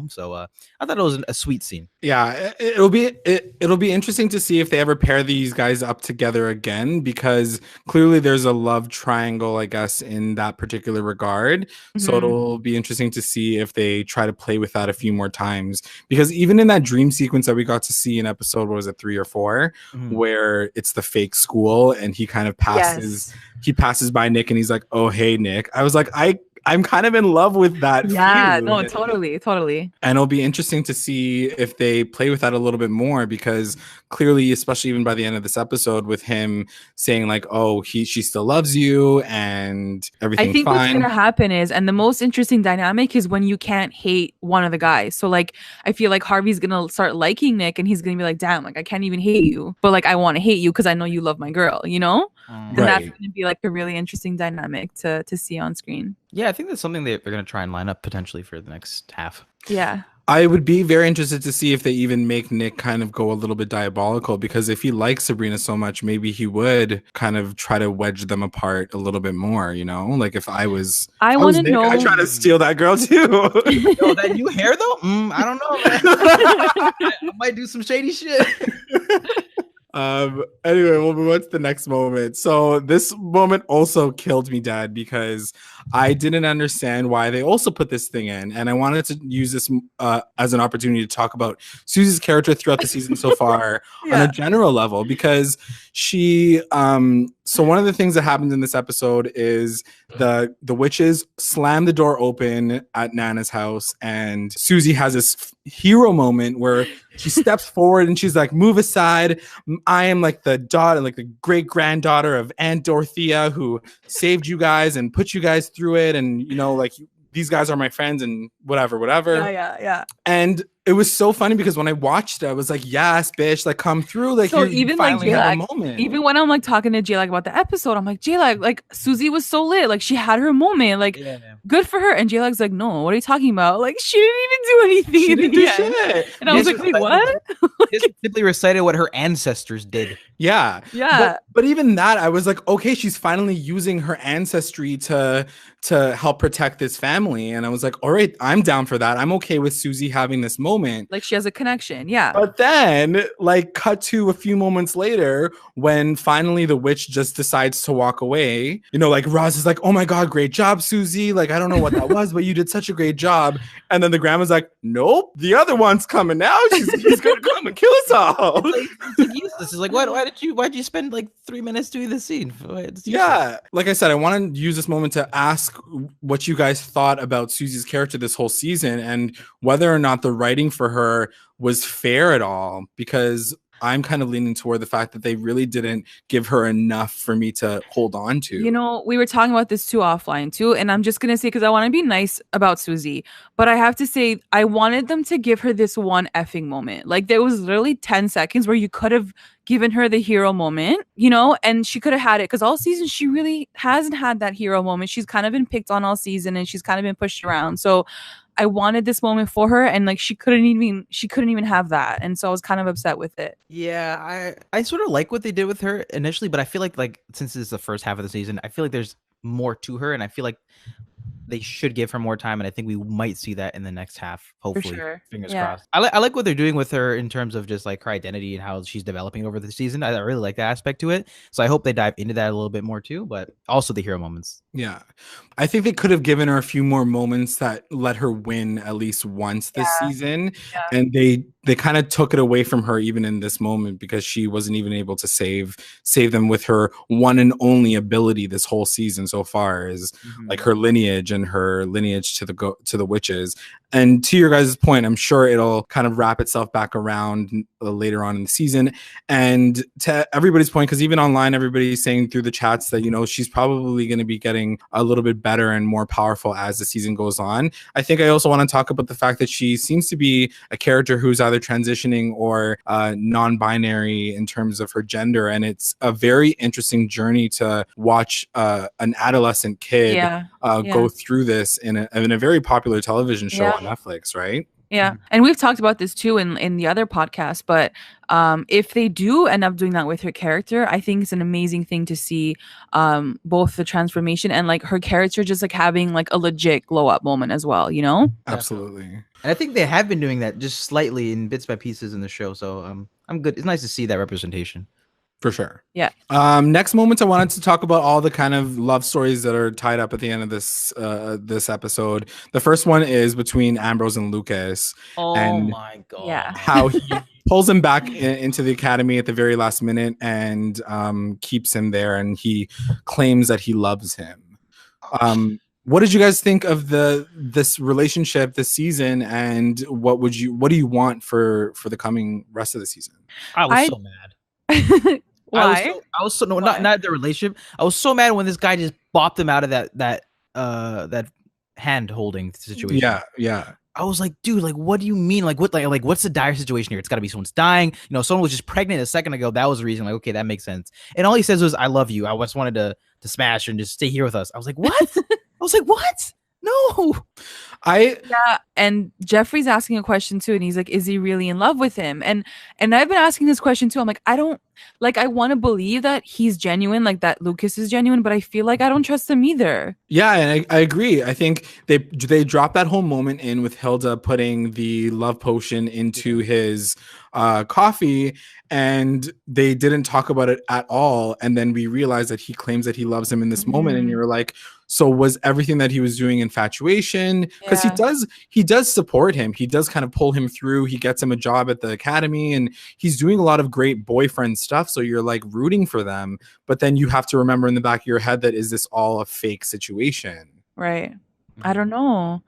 So I thought it was a sweet scene. Yeah, it'll be interesting to see if they ever pair these guys up together again, because clearly there's a love triangle, I guess, in that particular regard. So it'll be interesting to see if they try to play with that a few more times, because even in that dream sequence that we got to see in episode, what was it, 3 or 4, where it's the fake school and he kind of passes by Nick and he's like, oh hey Nick, I was like, I'm kind of in love with that. Yeah, feud. No, totally. And it'll be interesting to see if they play with that a little bit more, because clearly, especially even by the end of this episode, with him saying like, oh, she still loves you and everything's fine. I think what's going to happen is, and the most interesting dynamic is when you can't hate one of the guys. So like, I feel like Harvey's going to start liking Nick and he's going to be like, damn, like I can't even hate you, but like I want to hate you because I know you love my girl, you know? And that's going to be like a really interesting dynamic to see on screen. Yeah, I think that's something that they're going to try and line up potentially for the next half. Yeah. I would be very interested to see if they even make Nick kind of go a little bit diabolical, because if he likes Sabrina so much, maybe he would kind of try to wedge them apart a little bit more, you know? Like if I want to know. I try to steal that girl too. Yo, that new hair though? I don't know, man. I might do some shady shit. Anyway, we'll move on to the next moment. So this moment also killed me, Dad, because I didn't understand why they also put this thing in, and I wanted to use this as an opportunity to talk about Susie's character throughout the season so far on a general level, because she so one of the things that happens in this episode is the witches slam the door open at Nana's house, and Susie has this hero moment where she steps forward and she's like, move aside. I am like the daughter, like the great granddaughter of Aunt Dorothea, who saved you guys and put you guys through it. And, you know, like these guys are my friends and whatever. Yeah. And it was so funny because when I watched it, I was like, yes, bitch, like come through. Like, so you even finally like have a moment. Even when I'm like talking to J-Lag about the episode, I'm like, J-Lag, like Susie was so lit. Like she had her moment. Like good for her. And J-Lag's like, no, what are you talking about? Like she didn't even do anything. She didn't do shit. And I was like, wait, what? Just simply recited what her ancestors did. Yeah. But even that, I was like, okay, she's finally using her ancestry to help protect this family. And I was like, all right, I'm down for that. I'm okay with Susie having this moment. Like she has a connection. Yeah. But then like cut to a few moments later when finally the witch just decides to walk away. You know, like Roz is like, oh my God, great job, Susie. Like, I don't know what that was, but you did such a great job. And then the grandma's like, nope, the other one's coming now. He's going to come and kill us all. It's useless. It's like, why'd you spend like 3 minutes doing this scene? Yeah. Like I said, I want to use this moment to ask what you guys thought about Susie's character this whole season and whether or not the writing for her was fair at all, because I'm kind of leaning toward the fact that they really didn't give her enough for me to hold on to. You know, we were talking about this too offline too, and I'm just going to say, because I want to be nice about Susie, but I have to say, I wanted them to give her this one effing moment. Like there was literally 10 seconds where you could have given her the hero moment, you know, and she could have had it, because all season she really hasn't had that hero moment. She's kind of been picked on all season and she's kind of been pushed around. So I wanted this moment for her, and like she couldn't even have that, and so I was kind of upset with it. Yeah, I sort of like what they did with her initially, but I feel like since this is the first half of the season, I feel like there's more to her, and I feel like they should give her more time, and I think we might see that in the next half, hopefully. For sure. Fingers crossed. I like what they're doing with her in terms of just like her identity and how she's developing over the season. I really like that aspect to it, so I hope they dive into that a little bit more too, but also the hero moments. Yeah, I think they could have given her a few more moments that let her win at least once this season, and they they kind of took it away from her even in this moment, because she wasn't even able to save them with her one and only ability this whole season so far, is like her lineage and her lineage to the witches. And to your guys' point, I'm sure it'll kind of wrap itself back around later on in the season. And to everybody's point, because even online, everybody's saying through the chats that, you know, she's probably going to be getting a little bit better and more powerful as the season goes on. I think I also want to talk about the fact that she seems to be a character who's either transitioning or non-binary in terms of her gender. And it's a very interesting journey to watch an adolescent kid go through this in a very popular television show on Netflix, right? Yeah. And we've talked about this too in the other podcast, but if they do end up doing that with her character, I think it's an amazing thing to see both the transformation and like her character just like having like a legit glow up moment as well, you know? Absolutely. And I think they have been doing that just slightly in bits by pieces in the show. So I'm good. It's nice to see that representation. For sure. Yeah. Next moments, I wanted to talk about all the kind of love stories that are tied up at the end of this episode. The first one is between Ambrose and Lucas. Oh my god! Yeah. How he pulls him back into the academy at the very last minute and keeps him there, and he claims that he loves him. What did you guys think of this relationship this season, and what do you want for the coming rest of the season? I was so mad. Why? I was so no, not the relationship. I was so mad when this guy just bopped him out of that hand holding situation. Yeah. I was like, dude, like, what do you mean? Like, what's the dire situation here? It's got to be someone's dying. You know, someone was just pregnant a second ago. That was the reason. Like, okay, that makes sense. And all he says was, "I love you. I just wanted to smash and just stay here with us." I was like, what? I was like, what? No. And Jeffrey's asking a question too, and he's like, is he really in love with him? And I've been asking this question too. I'm like, I want to believe that he's genuine, like that Lucas is genuine, but I feel like I don't trust him either. Yeah, and I agree. I think they dropped that whole moment in with Hilda putting the love potion into his coffee, and they didn't talk about it at all. And then we realized that he claims that he loves him in this moment, and you're like, so was everything that he was doing infatuation? Because he does support him. He does kind of pull him through. He gets him a job at the academy, and he's doing a lot of great boyfriend stuff. So you're like rooting for them. But then you have to remember in the back of your head that, is this all a fake situation? Right. I don't know.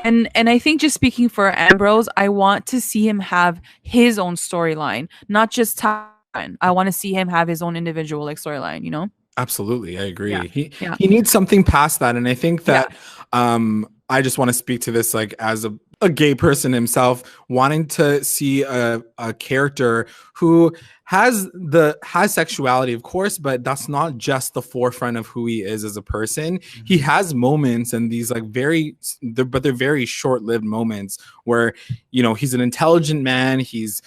And I think, just speaking for Ambrose, I want to see him have his own storyline, not just time. I want to see him have his own individual like storyline, you know? Absolutely. I agree. He needs something past that. And I think that I just want to speak to this like as a gay person himself, wanting to see a character who has sexuality, of course, but that's not just the forefront of who he is as a person. He has moments, and these like they're very short-lived moments where, you know, he's an intelligent man. He's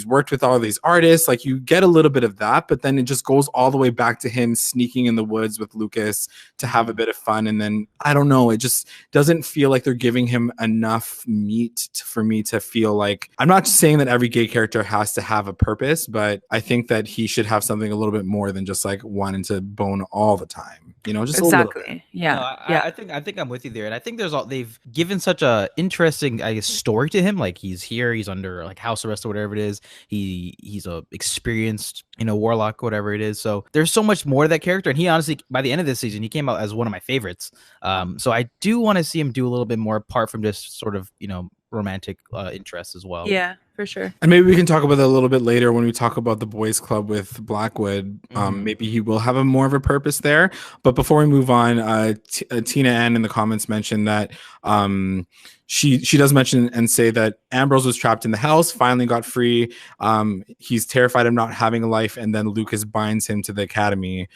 worked with all these artists. Like, you get a little bit of that, but then it just goes all the way back to him sneaking in the woods with Lucas to have a bit of fun. And then I don't know, it just doesn't feel like they're giving him enough meat for me to feel like, I'm not saying that every gay character has to have a purpose, but I think that he should have something a little bit more than just like wanting to bone all the time, you know, just exactly. A little bit. Yeah. No, I think I'm with you there. And I think they've given such a interesting, I guess, story to him. Like, he's here, he's under like house arrest or whatever it is. He's a experienced, you know, warlock, whatever it is. So there's so much more to that character. And he honestly, by the end of this season, he came out as one of my favorites. So I do want to see him do a little bit more apart from just sort of, you know, romantic interests as well. Yeah, for sure. And maybe we can talk about that a little bit later when we talk about the boys club with Blackwood. Maybe he will have more of a purpose there. But before we move on, Tina Ann in the comments mentioned that she does mention and say that Ambrose was trapped in the house, finally got free. He's terrified of not having a life, and then Lucas binds him to the academy.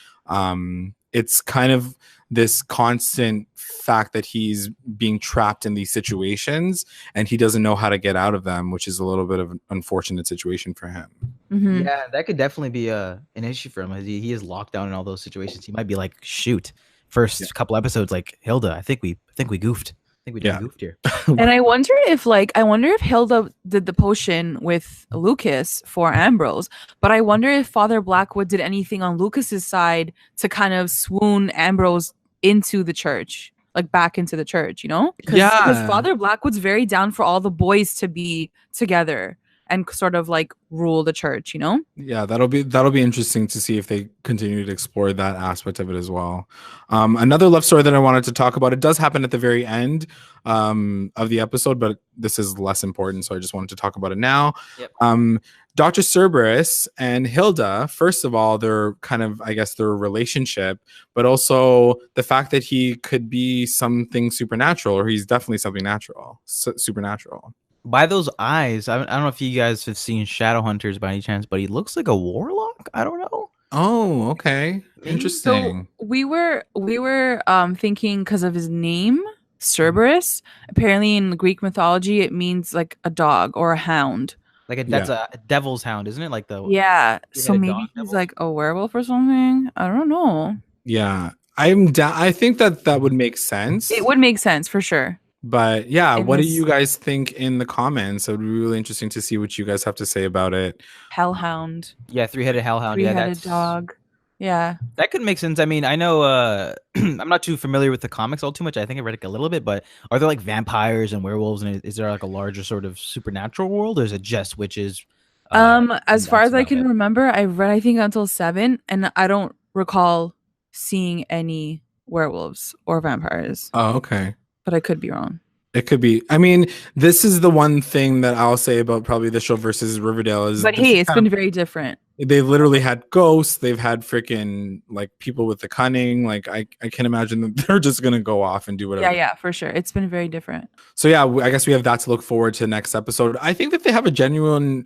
It's kind of this constant fact that he's being trapped in these situations and he doesn't know how to get out of them, which is a little bit of an unfortunate situation for him. Yeah, that could definitely be an issue for him. He is locked down in all those situations. He might be like, shoot, first couple episodes, like, Hilda, I think we goofed. I think we done goofed here. And I wonder if Hilda did the potion with Lucas for Ambrose, but I wonder if Father Blackwood did anything on Lucas's side to kind of swoon Ambrose into the church, like back into the church, you know? Because Father Blackwood's very down for all the boys to be together and sort of like rule the church, you know? Yeah, that'll be interesting to see if they continue to explore that aspect of it as well. Another love story that I wanted to talk about, it does happen at the very end of the episode, but this is less important, so I just wanted to talk about it now. Yep. Dr. Cerberus and Hilda, first of all, they're kind of, I guess, their relationship, but also the fact that he could be something supernatural, or he's definitely something supernatural. By those eyes, I don't know if you guys have seen Shadowhunters by any chance, but he looks like a warlock. I don't know. Oh, okay. Interesting. So we were thinking because of his name, Cerberus. Apparently in Greek mythology, it means like a dog or a hound. Like that's a devil's hound, isn't it? Like the So maybe he's devil? like a werewolf or something. I don't know. Yeah, I think that would make sense. It would make sense for sure. But yeah, what do you guys think in the comments? It would be really interesting to see what you guys have to say about it. Hellhound. Yeah, three-headed hellhound. Three-headed dog. Yeah. That could make sense. I mean, I know I'm not too familiar with the comics all too much. I think I read like a little bit, but are there like vampires and werewolves, and is there like a larger sort of supernatural world, or is it just witches? As far as I can remember, I read I think until 7, and I don't recall seeing any werewolves or vampires. Oh, okay. But I could be wrong. It could be. I mean, this is the one thing that I'll say about probably the show versus Riverdale is. But hey, it's been very different. They literally had ghosts. They've had freaking like people with the cunning. Like I can imagine that they're just gonna go off and do whatever. Yeah, for sure. It's been very different. So yeah, I guess we have that to look forward to next episode. I think that they have a genuine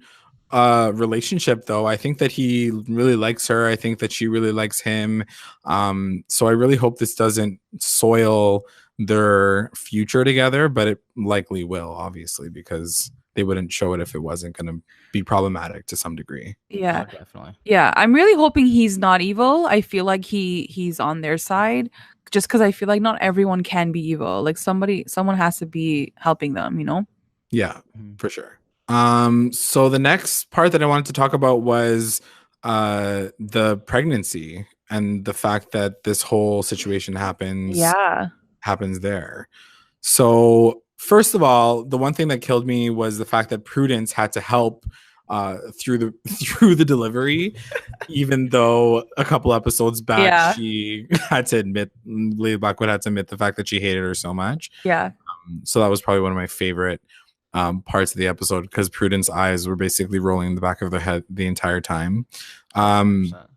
relationship though. I think that he really likes her. I think that she really likes him. So I really hope this doesn't soil their future together, but it likely will, obviously, because they wouldn't show it if it wasn't going to be problematic to some degree. Yeah, oh, definitely. Yeah, I'm really hoping he's not evil. I feel like he's on their side, just because I feel like not everyone can be evil. Like someone has to be helping them, you know? Yeah, for sure. So the next part that I wanted to talk about was the pregnancy and the fact that this whole situation happens there. So first of all, the one thing that killed me was the fact that Prudence had to help through the delivery, even though a couple episodes back she had to admit, Lady Blackwood had to admit the fact that she hated her so much. So that was probably one of my favorite parts of the episode, because Prudence's eyes were basically rolling in the back of their head the entire time.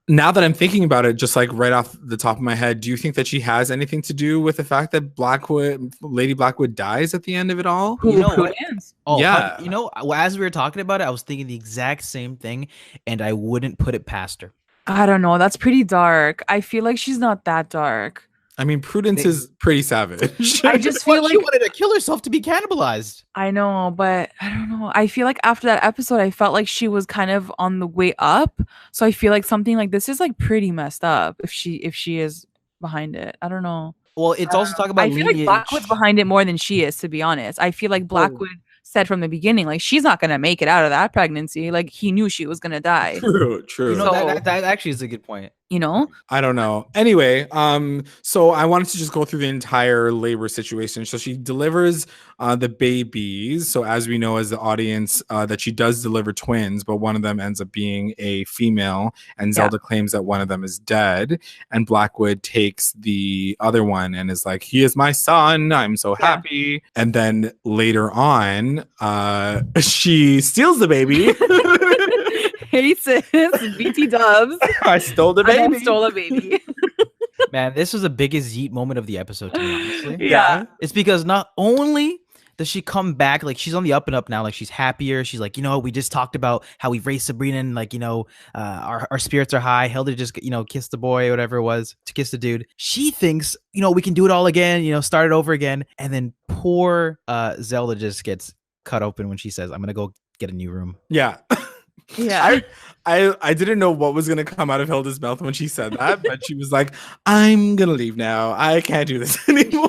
Now that I'm thinking about it, just like right off the top of my head, do you think that she has anything to do with the fact that Lady Blackwood dies at the end of it all? Prudence? Oh, yeah. As we were talking about it, I was thinking the exact same thing, and I wouldn't put it past her. I don't know. That's pretty dark. I feel like she's not that dark. I mean, Prudence is pretty savage. I just feel like she wanted to kill herself to be cannibalized. I know, but I don't know. I feel like after that episode, I felt like she was kind of on the way up. So I feel like something like this is like pretty messed up if she is behind it. I don't know. Well, it's also talking about. I feel like Blackwood's behind it more than she is, to be honest. I feel like Blackwood said from the beginning, like, she's not gonna make it out of that pregnancy. Like, he knew she was gonna die. True. That actually is a good point. You know? I don't know. Anyway, so I wanted to just go through the entire labor situation. So she delivers the babies. So as we know as the audience, that she does deliver twins, but one of them ends up being a female, and Zelda claims that one of them is dead. And Blackwood takes the other one and is like, he is my son. I'm so happy. And then later on, she steals the baby. Hey sis, BT dubs. I stole the baby. I stole a baby. Man, this was the biggest yeet moment of the episode to me, honestly. Yeah. It's because not only does she come back, like, she's on the up and up now, like, she's happier. She's like, we just talked about how we've raised Sabrina, and like, our spirits are high. Hilda just, kissed the boy or whatever it was, to kiss the dude. She thinks, we can do it all again, start it over again. And then poor Zelda just gets cut open when she says, I'm gonna go get a new room. Yeah. Yeah. I didn't know what was gonna come out of Hilda's mouth when she said that, but she was like, I'm gonna leave now. I can't do this anymore.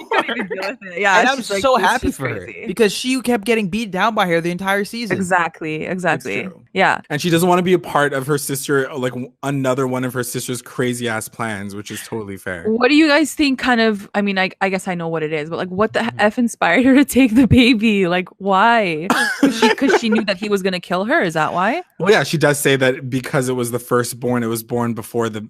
Yeah, and I'm so happy for her, because she kept getting beat down by her the entire season. Exactly. It's true. Yeah. And she doesn't want to be a part of her sister, like another one of her sister's crazy ass plans, which is totally fair. What do you guys think kind of, I mean, I guess I know what it is, but like what the F inspired her to take the baby? Like why? Because she knew that he was going to kill her. Is that why? Well, yeah, she does say that because it was the firstborn, it was born before the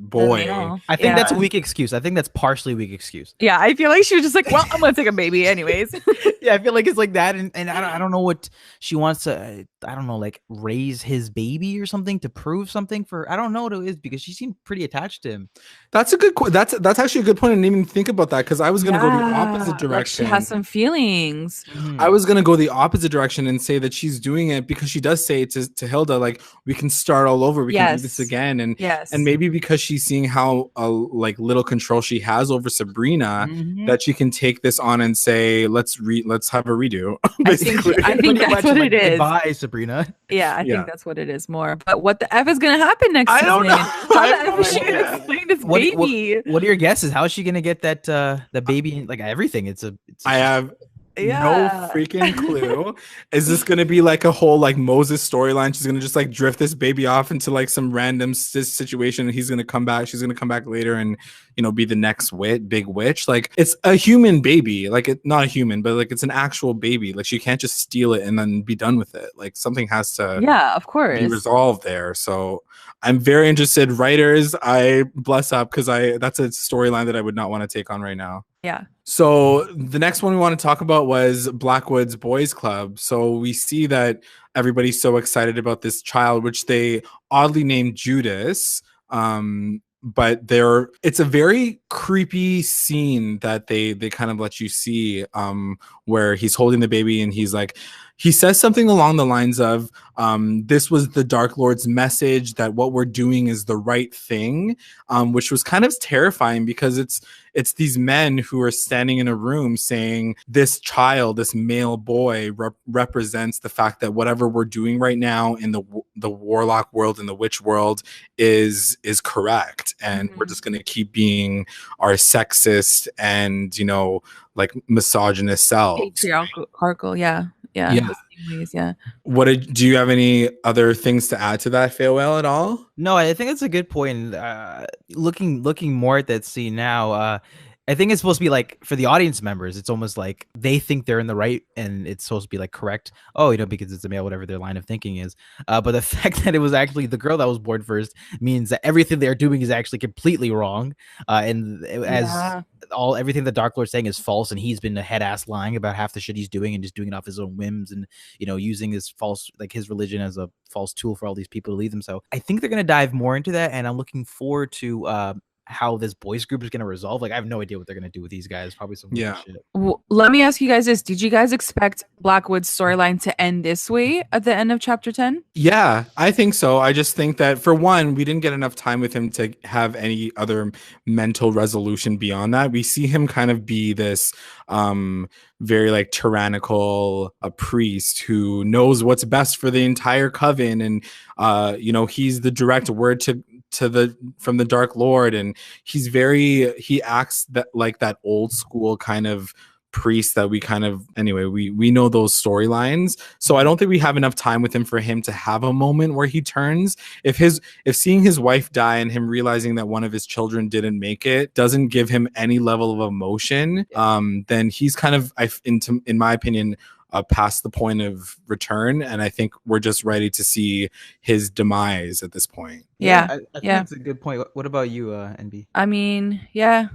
boy. I think that's a weak excuse. I think that's partially weak excuse. Yeah, I feel like she was just like, well, I'm going to take a baby anyways. Yeah, I feel like it's like that. And I don't know what she wants to, I don't know, like raise his baby or something to prove something for, I don't know what it is because she seemed pretty attached to him. That's a good that's actually a good point. I didn't even think about that because I was going to go the opposite direction. Like she has some feelings. I was going to go the opposite direction and say that she's doing it because she does say to Hilda, like, we can start all over. We can do this again. And and maybe because she's seeing how like little control she has over Sabrina, that she can take this on and say, let's have a redo. Basically. I think that's what it is. Goodbye, Sabrina. Yeah, I think that's what it is more. But what the F is going to happen next season? I don't know. How the F is she going to explain this baby? What are your guesses? How is she going to get that the baby? Like everything. I have no freaking clue. Is this gonna be like a whole like Moses storyline? She's gonna just like drift this baby off into like some random situation, and he's gonna come back. She's gonna come back later and be the next big witch. Like it's a human baby, like not a human, but like it's an actual baby. Like she can't just steal it and then be done with it. Like something has to of course be resolved there. So I'm very interested. Writers, I bless up because that's a storyline that I would not want to take on right now. Yeah. So the next one we want to talk about was Blackwood's Boys Club. So we see that everybody's so excited about this child, which they oddly named Judas. But it's a very creepy scene that they kind of let you see, where he's holding the baby and he says something along the lines of, this was the Dark Lord's message that what we're doing is the right thing, which was kind of terrifying because it's these men who are standing in a room saying this child, this male boy represents the fact that whatever we're doing right now in the warlock world and the witch world is correct. And we're just going to keep being our sexist and, like misogynist selves. Patriarchal, yeah. Ways, do you have any other things to add to that, Faywell, at all? No, I think that's a good point. Looking more at that scene now, I think it's supposed to be like for the audience members, it's almost like they think they're in the right and it's supposed to be like correct. Oh, because it's a male, whatever their line of thinking is. But the fact that it was actually the girl that was born first means that everything they're doing is actually completely wrong. Everything the Dark Lord's saying is false, and he's been a head ass lying about half the shit he's doing and just doing it off his own whims and using his his religion as a false tool for all these people to lead them. So I think they're gonna dive more into that, and I'm looking forward to how this boys group is going to resolve. Like I have no idea what they're going to do with these guys. Probably some weird shit. Let me ask you guys this. Did you guys expect Blackwood's storyline to end this way at the end of chapter 10? Yeah, I think so. I just think that for one, we didn't get enough time with him to have any other mental resolution beyond that. We see him kind of be this very like tyrannical priest who knows what's best for the entire coven, and he's the direct word from the Dark Lord, and he acts like that old school kind of priest that we know those storylines. So I don't think we have enough time with him for him to have a moment where he turns. If seeing his wife die and him realizing that one of his children didn't make it doesn't give him any level of emotion, then he's kind of, in my opinion, past the point of return, and I think we're just ready to see his demise at this point. I think that's a good point. What about you, NB? I mean, yeah.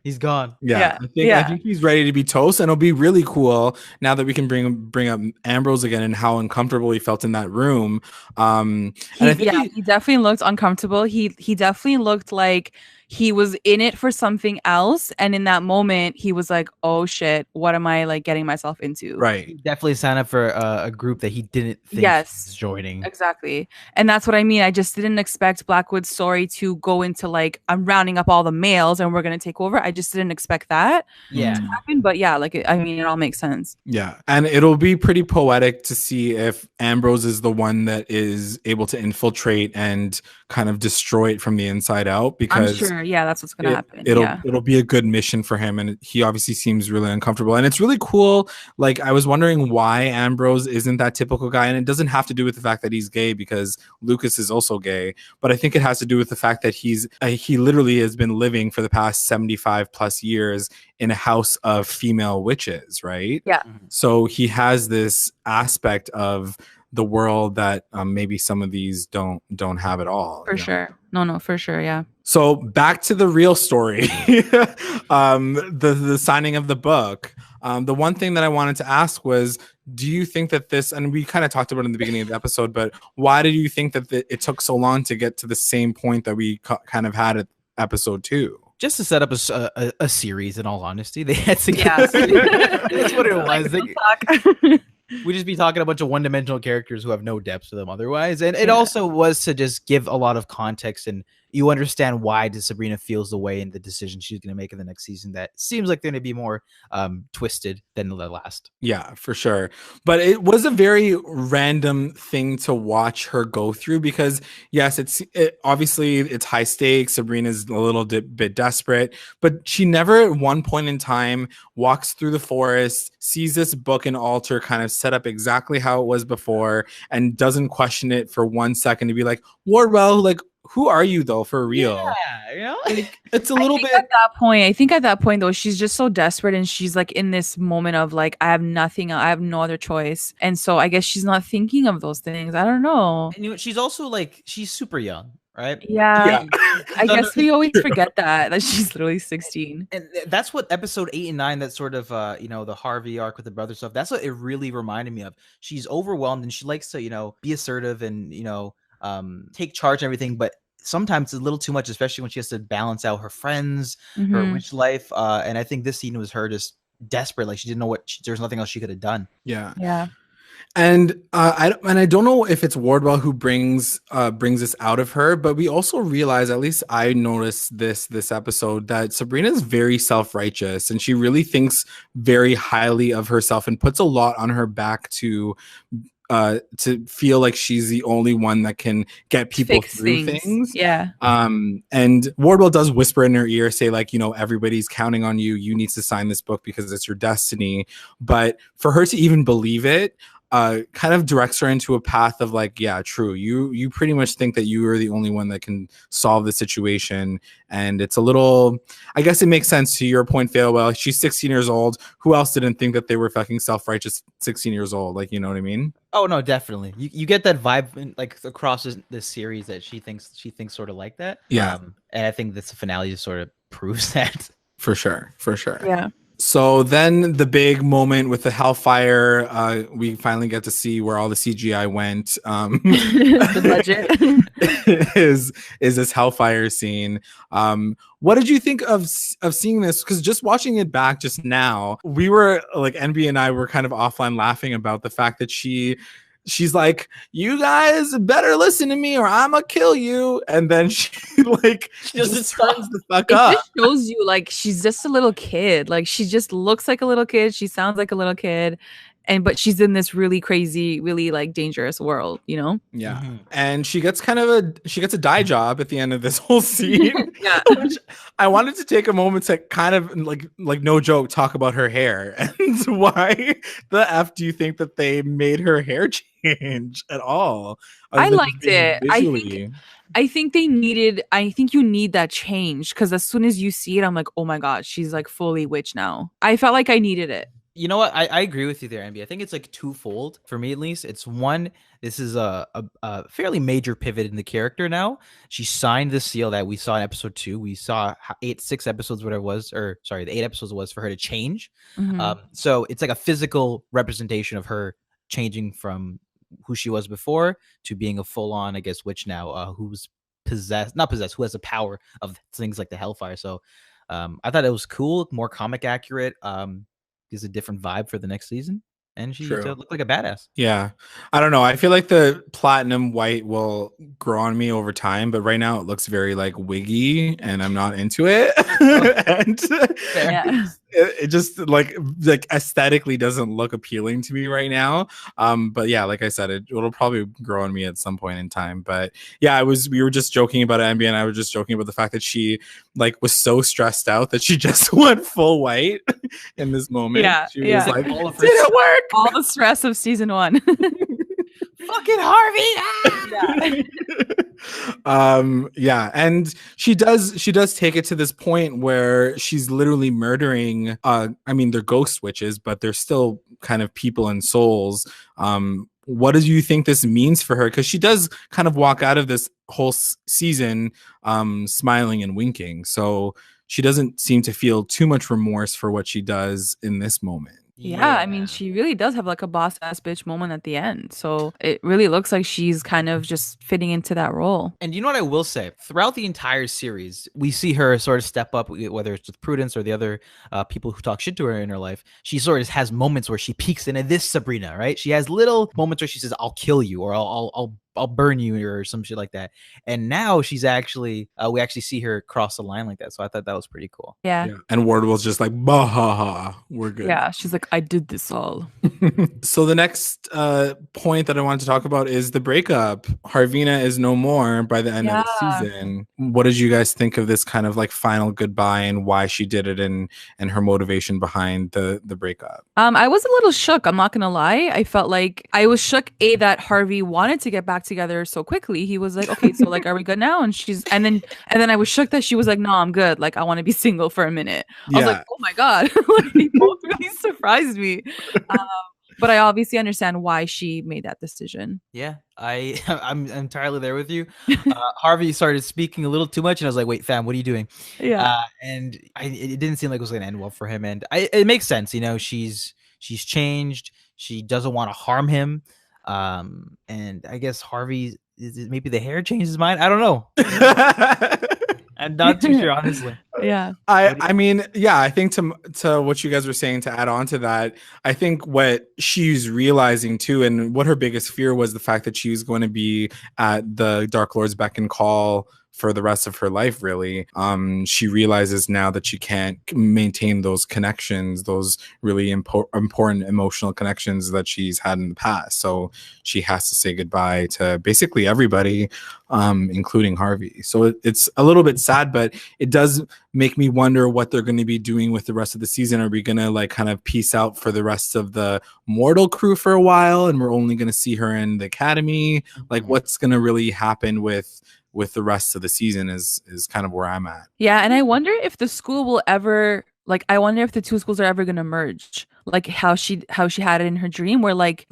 He's gone. I think he's ready to be toast, and it'll be really cool now that we can bring up Ambrose again and how uncomfortable he felt in that room. He definitely looked uncomfortable. He definitely looked like he was in it for something else, and in that moment he was like, oh shit, what am I like getting myself into? Right. He definitely signed up for a group that he didn't think he was joining. Exactly. And that's what I mean. I just didn't expect Blackwood's story to go into like, I'm rounding up all the males and we're gonna take over. I just didn't expect that to happen. But yeah, like it all makes sense. Yeah. And it'll be pretty poetic to see if Ambrose is the one that is able to infiltrate and kind of destroy it from the inside out, because sure. Yeah, that's what's gonna happen. It'll be a good mission for him, and he obviously seems really uncomfortable. And it's really cool. Like, I was wondering why Ambrose isn't that typical guy, and it doesn't have to do with the fact that he's gay, because Lucas is also gay. But I think it has to do with the fact that he literally has been living for the past 75 plus years in a house of female witches, right? Yeah. So he has this aspect of the world that maybe some of these don't have at all. For sure. No, for sure. Yeah. So back to the real story, the signing of the book. The one thing that I wanted to ask was, do you think that this, and we kind of talked about it in the beginning of the episode, but why did you think that it took so long to get to the same point that we kind of had at episode 2? Just to set up a series, in all honesty, they had to get that's what it was. We just be talking a bunch of one-dimensional characters who have no depth to them otherwise. And it also was to just give a lot of context, and you understand why Sabrina feels the way and the decision she's going to make in the next season that seems like they're going to be more twisted than the last. Yeah, for sure. But it was a very random thing to watch her go through, because yes, obviously it's high stakes. Sabrina's a little bit desperate, but she never at one point in time walks through the forest, sees this book and altar kind of set up exactly how it was before, and doesn't question it for 1 second to be like, Wardwell, like, who are you though, for real? Yeah, you know? Like, it's a little bit at that point though, she's just so desperate, and she's like in this moment of like, I have nothing, I have no other choice. And so I guess she's not thinking of those things. I don't know. And, you know, she's also like, she's super young, right? Yeah. I guess we always forget that she's literally 16. And that's what episode 8 and 9, that sort of the Harvey arc with the brother stuff, that's what it really reminded me of. She's overwhelmed, and she likes to be assertive and take charge and everything, but sometimes it's a little too much, especially when she has to balance out her friends, her witch life, and I think this scene was her just desperate, like she didn't know there's nothing else she could have done. Yeah. And I don't know if it's Wardwell who brings this out of her, but we also realize, at least I noticed this episode, that Sabrina is very self-righteous, and she really thinks very highly of herself and puts a lot on her back to feel like she's the only one that can get people through things. Yeah. And Wardwell does whisper in her ear, say like, everybody's counting on you. You need to sign this book because it's your destiny. But for her to even believe it, kind of directs her into a path of like, yeah, true. You pretty much think that you are the only one that can solve the situation. And it's a little, I guess it makes sense to your point, Fail. Well, she's 16 years old. Who else didn't think that they were fucking self-righteous 16 years old? Like, you know what I mean? Oh no, definitely. You get that vibe like across this series that she thinks sort of like that. Yeah. And I think this finale just sort of proves that. For sure. Yeah. So then the big moment with the Hellfire, we finally get to see where all the CGI went. The budget is this Hellfire scene. What did you think of seeing this? Because just watching it back just now, we were like, NB and I were kind of offline laughing about the fact that she's like, you guys better listen to me or I'ma kill you. And then she just turns the fuck up. It just shows you like she's just a little kid. Like she just looks like a little kid. She sounds like a little kid. But she's in this really crazy, really like dangerous world, Yeah. Mm-hmm. And she gets a dye job at the end of this whole scene. Yeah. Which I wanted to take a moment to kind of like no joke, talk about her hair and why the F do you think that they made her hair change at all? I liked it. I think you need that change, because as soon as you see it, I'm like, oh my god, she's like fully witch now. I felt like I needed it. You know what? I agree with you there, Ambi. I think it's like twofold for me, at least. It's one, this is a fairly major pivot in the character now. She signed the seal that we saw in episode 2. We saw 6 episodes, whatever it was, the 8 episodes was for her to change. Mm-hmm. So it's like a physical representation of her changing from who she was before to being a full-on, I guess, witch now, who's who has the power of things like the Hellfire. So I thought it was cool, more comic accurate. Gives a different vibe for the next season, and she looked like a badass. Yeah, I don't know. I feel like the platinum white will grow on me over time, but right now it looks very like wiggy, and I'm not into it. And it just like aesthetically doesn't look appealing to me right now. But yeah, like I said, it'll probably grow on me at some point in time. But yeah, we were just joking about it. Ambi and I were just joking about the fact that she like was so stressed out that she just went full white in this moment. Yeah, she was like, all of her did it work? All the stress of season 1. fucking Harvey. Yeah, and she does take it to this point where she's literally murdering I mean, they're ghost witches, but they're still kind of people and souls. What do you think this means for her? Because she does kind of walk out of this whole season smiling and winking, so she doesn't seem to feel too much remorse for what she does in this moment. Yeah, I mean, she really does have like a boss ass bitch moment at the end. So it really looks like she's kind of just fitting into that role. And you know what I will say? Throughout the entire series, we see her sort of step up, whether it's with Prudence or the other people who talk shit to her in her life. She sort of has moments where she peeks into this Sabrina, right? She has little moments where she says, "I'll kill you," or I'll burn you," or some shit like that. And now she's actually, we actually see her cross the line like that. So I thought that was pretty cool. Yeah. And Wardwell's just like, bah ha ha, we're good. Yeah, she's like, I did this all. So the next point that I wanted to talk about is the breakup. Harvina is no more by the end of the season. What did you guys think of this kind of like final goodbye and why she did it and her motivation behind the breakup? I was a little shook. I'm not gonna lie. I felt like I was shook that Harvey wanted to get back together so quickly. He was like, okay, so like, are we good now? And then I was shook that she was like, no, I'm good. Like, I want to be single for a minute. I was like, oh my god, like, they both really surprised me. But I obviously understand why she made that decision. Yeah, I'm entirely there with you. Harvey started speaking a little too much, and I was like, "Wait, fam, what are you doing?" Yeah, and it didn't seem like it was going to end well for him. And it makes sense, you know. She's changed. She doesn't want to harm him. And I guess Harvey maybe the hair changed his mind. I don't know. I'm not too sure, honestly. Yeah. I mean, yeah, I think to what you guys were saying, to add on to that, I think what she's realizing too, and what her biggest fear was, the fact that she was going to be at the Dark Lord's beck and call for the rest of her life, really. She realizes now that she can't maintain those connections, those really important emotional connections that she's had in the past. So she has to say goodbye to basically everybody, including Harvey. So it's a little bit sad, but it does make me wonder what they're going to be doing with the rest of the season. Are we going to like kind of peace out for the rest of the mortal crew for a while, and we're only going to see her in the academy? Like, what's going to really happen with the rest of the season is kind of where I'm at. Yeah, and I wonder if the school will ever, like, I wonder if the two schools are ever going to merge, like how she had it in her dream, where like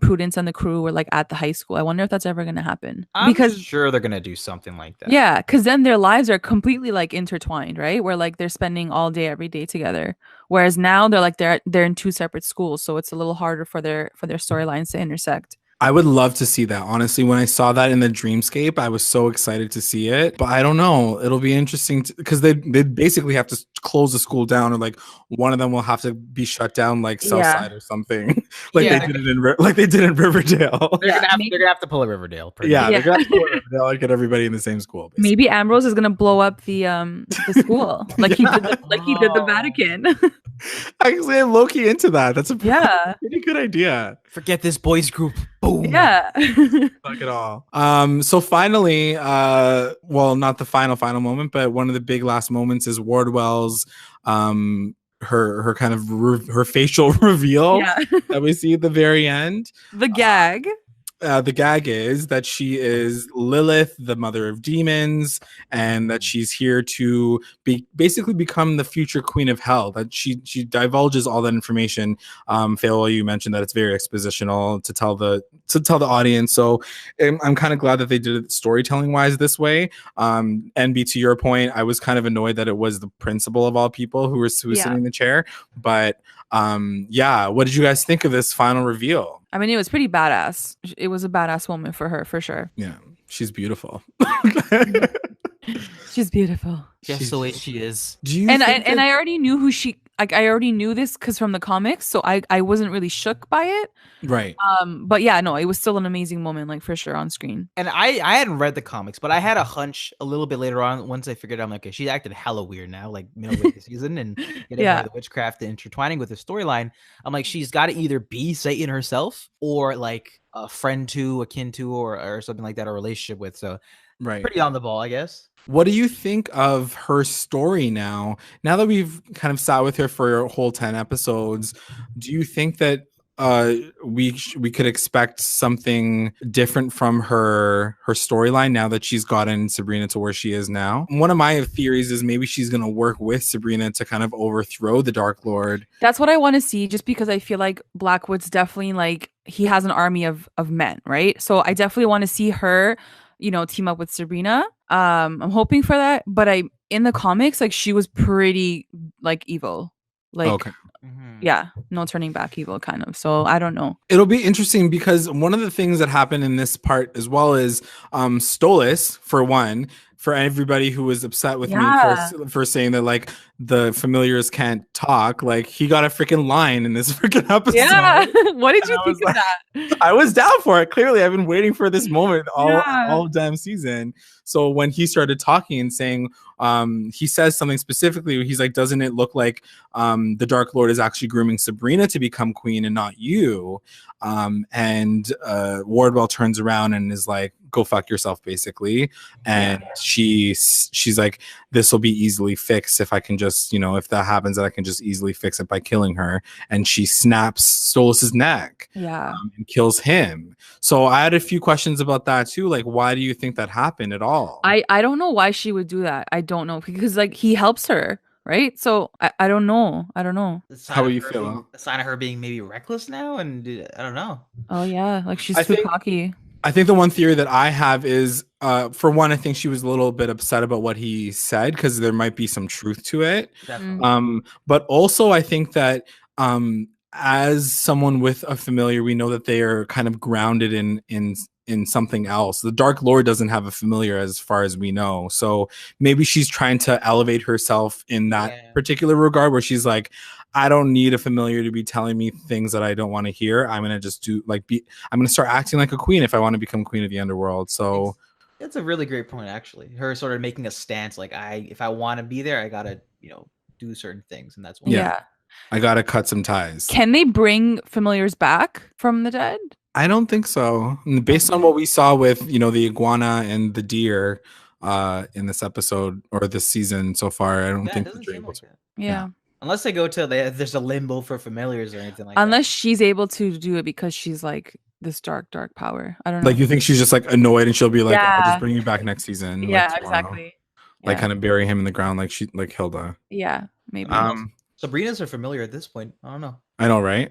Prudence and the crew were like at the high school. I wonder if that's ever going to happen. I'm sure they're going to do something like that. Yeah, because then their lives are completely like intertwined, right? Where like they're spending all day every day together, whereas now they're in two separate schools, so it's a little harder for their storylines to intersect. I would love to see that. Honestly, when I saw that in the dreamscape, I was so excited to see it. But I don't know. It'll be interesting because they basically have to close the school down, or like one of them will have to be shut down, like Southside or something, like they did in Riverdale. They're gonna have to pull a Riverdale. They're gonna have to pull a Riverdale and get everybody in the same school. Basically. Maybe Ambrose is gonna blow up the school like he did the Vatican. Actually, I'm low-key into that. That's a pretty good idea. Forget this boys group. Boom. Yeah. Fuck it all. So finally, well, not the final moment, but one of the big last moments is Wardwell's her kind of her facial reveal that we see at the very end. The gag. The gag is that she is Lilith, the mother of demons, and that she's here to basically become the future queen of hell. That she divulges all that information. Phil, you mentioned that it's very expositional to tell the audience. So I'm kind of glad that they did it storytelling wise this way. NB, to your point, I was kind of annoyed that it was the principal of all people who was sitting in the chair. But what did you guys think of this final reveal? I mean, it was pretty badass. It was a badass moment for her, for sure. Yeah, she's beautiful. She's beautiful. Just the way she is. I already knew who she. like I already knew this because from the comics, so I wasn't really shook by it. Right. But yeah, no, it was still an amazing moment, like for sure on screen. And I hadn't read the comics, but I had a hunch a little bit later on once I figured out, I'm like, okay, she's acting hella weird now, like middle of the season, and getting Yeah. the witchcraft and intertwining with the storyline. I'm like, she's got to either be Satan herself or like a friend to, akin to, or something like that, or a relationship with. So Right. pretty on the ball, I guess. What do you think of her story now? Now that we've kind of sat with her for a whole 10 episodes, do you think that we could expect something different from her storyline now that she's gotten Sabrina to where she is now? One of my theories is maybe she's going to work with Sabrina to kind of overthrow the Dark Lord. That's what I want to see, just because I feel like Blackwood's definitely like he has an army of men, right? So I definitely want to see her, you know, team up with Sabrina. I'm hoping for that, but in the comics, like she was pretty like evil, like Okay. Yeah, no turning back evil kind of. So I don't know. It'll be interesting because one of the things that happened in this part as well is Stolas, for one, for everybody who was upset with me for saying that like the familiars can't talk, like he got a freaking line in this freaking episode. Yeah. What did you think of that? I was down for it. Clearly, I've been waiting for this moment all damn season. So when he started talking and saying, he says something specifically, he's like, doesn't it look like the Dark Lord is actually grooming Sabrina to become queen and not you? And Wardwell turns around and is like, go fuck yourself, basically. And she's like, this will be easily fixed if I can just, you know, if that happens, that I can just easily fix it by killing her. And she snaps Stolas's neck and kills him. So I had a few questions about that too. Like, why do you think that happened at all? I don't know why she would do that. I don't know, because like he helps her, right? So I don't know. How are you feeling? A sign of her being maybe reckless now, and I don't know. Oh yeah, like she's too cocky. I think the one theory that I have is, for one, I think she was a little bit upset about what he said because there might be some truth to it. But also I think that as someone with a familiar, we know that they are kind of grounded in something else. The Dark Lord doesn't have a familiar as far as we know. So maybe she's trying to elevate herself in that particular regard where she's like, I don't need a familiar to be telling me things that I don't want to hear. I'm going to just I'm going to start acting like a queen if I want to become queen of the underworld. So that's a really great point, actually. Her sort of making a stance, like if I want to be there, I got to, do certain things. And that's one. Yeah. I got to cut some ties. Can they bring familiars back from the dead? I don't think so. Based on what we saw with, the iguana and the deer in this episode or this season so far, I don't think they're able to. Yeah. Unless they go to there's a limbo for familiars or anything like Unless she's able to do it because she's like this dark power. I don't know. Like you think she's just like annoyed and she'll be like, I'll just bring you back next season. Yeah, like, exactly. Like kind of bury him in the ground like Hilda. Yeah, maybe. Sabrina's her familiar at this point. I don't know. I know, right?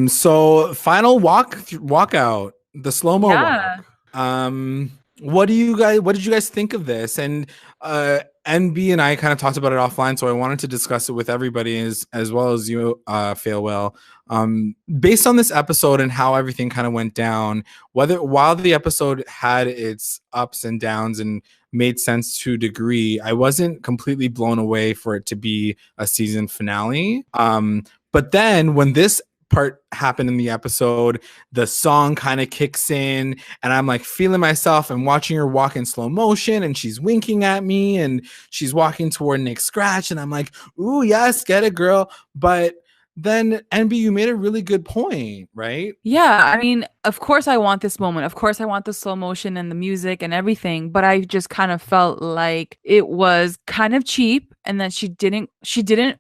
So final walkout, the slow-mo walk. What did you guys think of this? And NB and I kind of talked about it offline, so I wanted to discuss it with everybody as well as you, Failwell. Based on this episode and how everything kind of went down, while the episode had its ups and downs and made sense to a degree, I wasn't completely blown away for it to be a season finale. But then when this part happened in the episode, the song kind of kicks in and I'm like feeling myself and watching her walk in slow motion and she's winking at me and she's walking toward Nick Scratch and I'm like, ooh, yes, get it, girl. But then NB, you made a really good point, right? Yeah, I mean, of course I want this moment. Of course I want the slow motion and the music and everything, but I just kind of felt like it was kind of cheap and that she didn't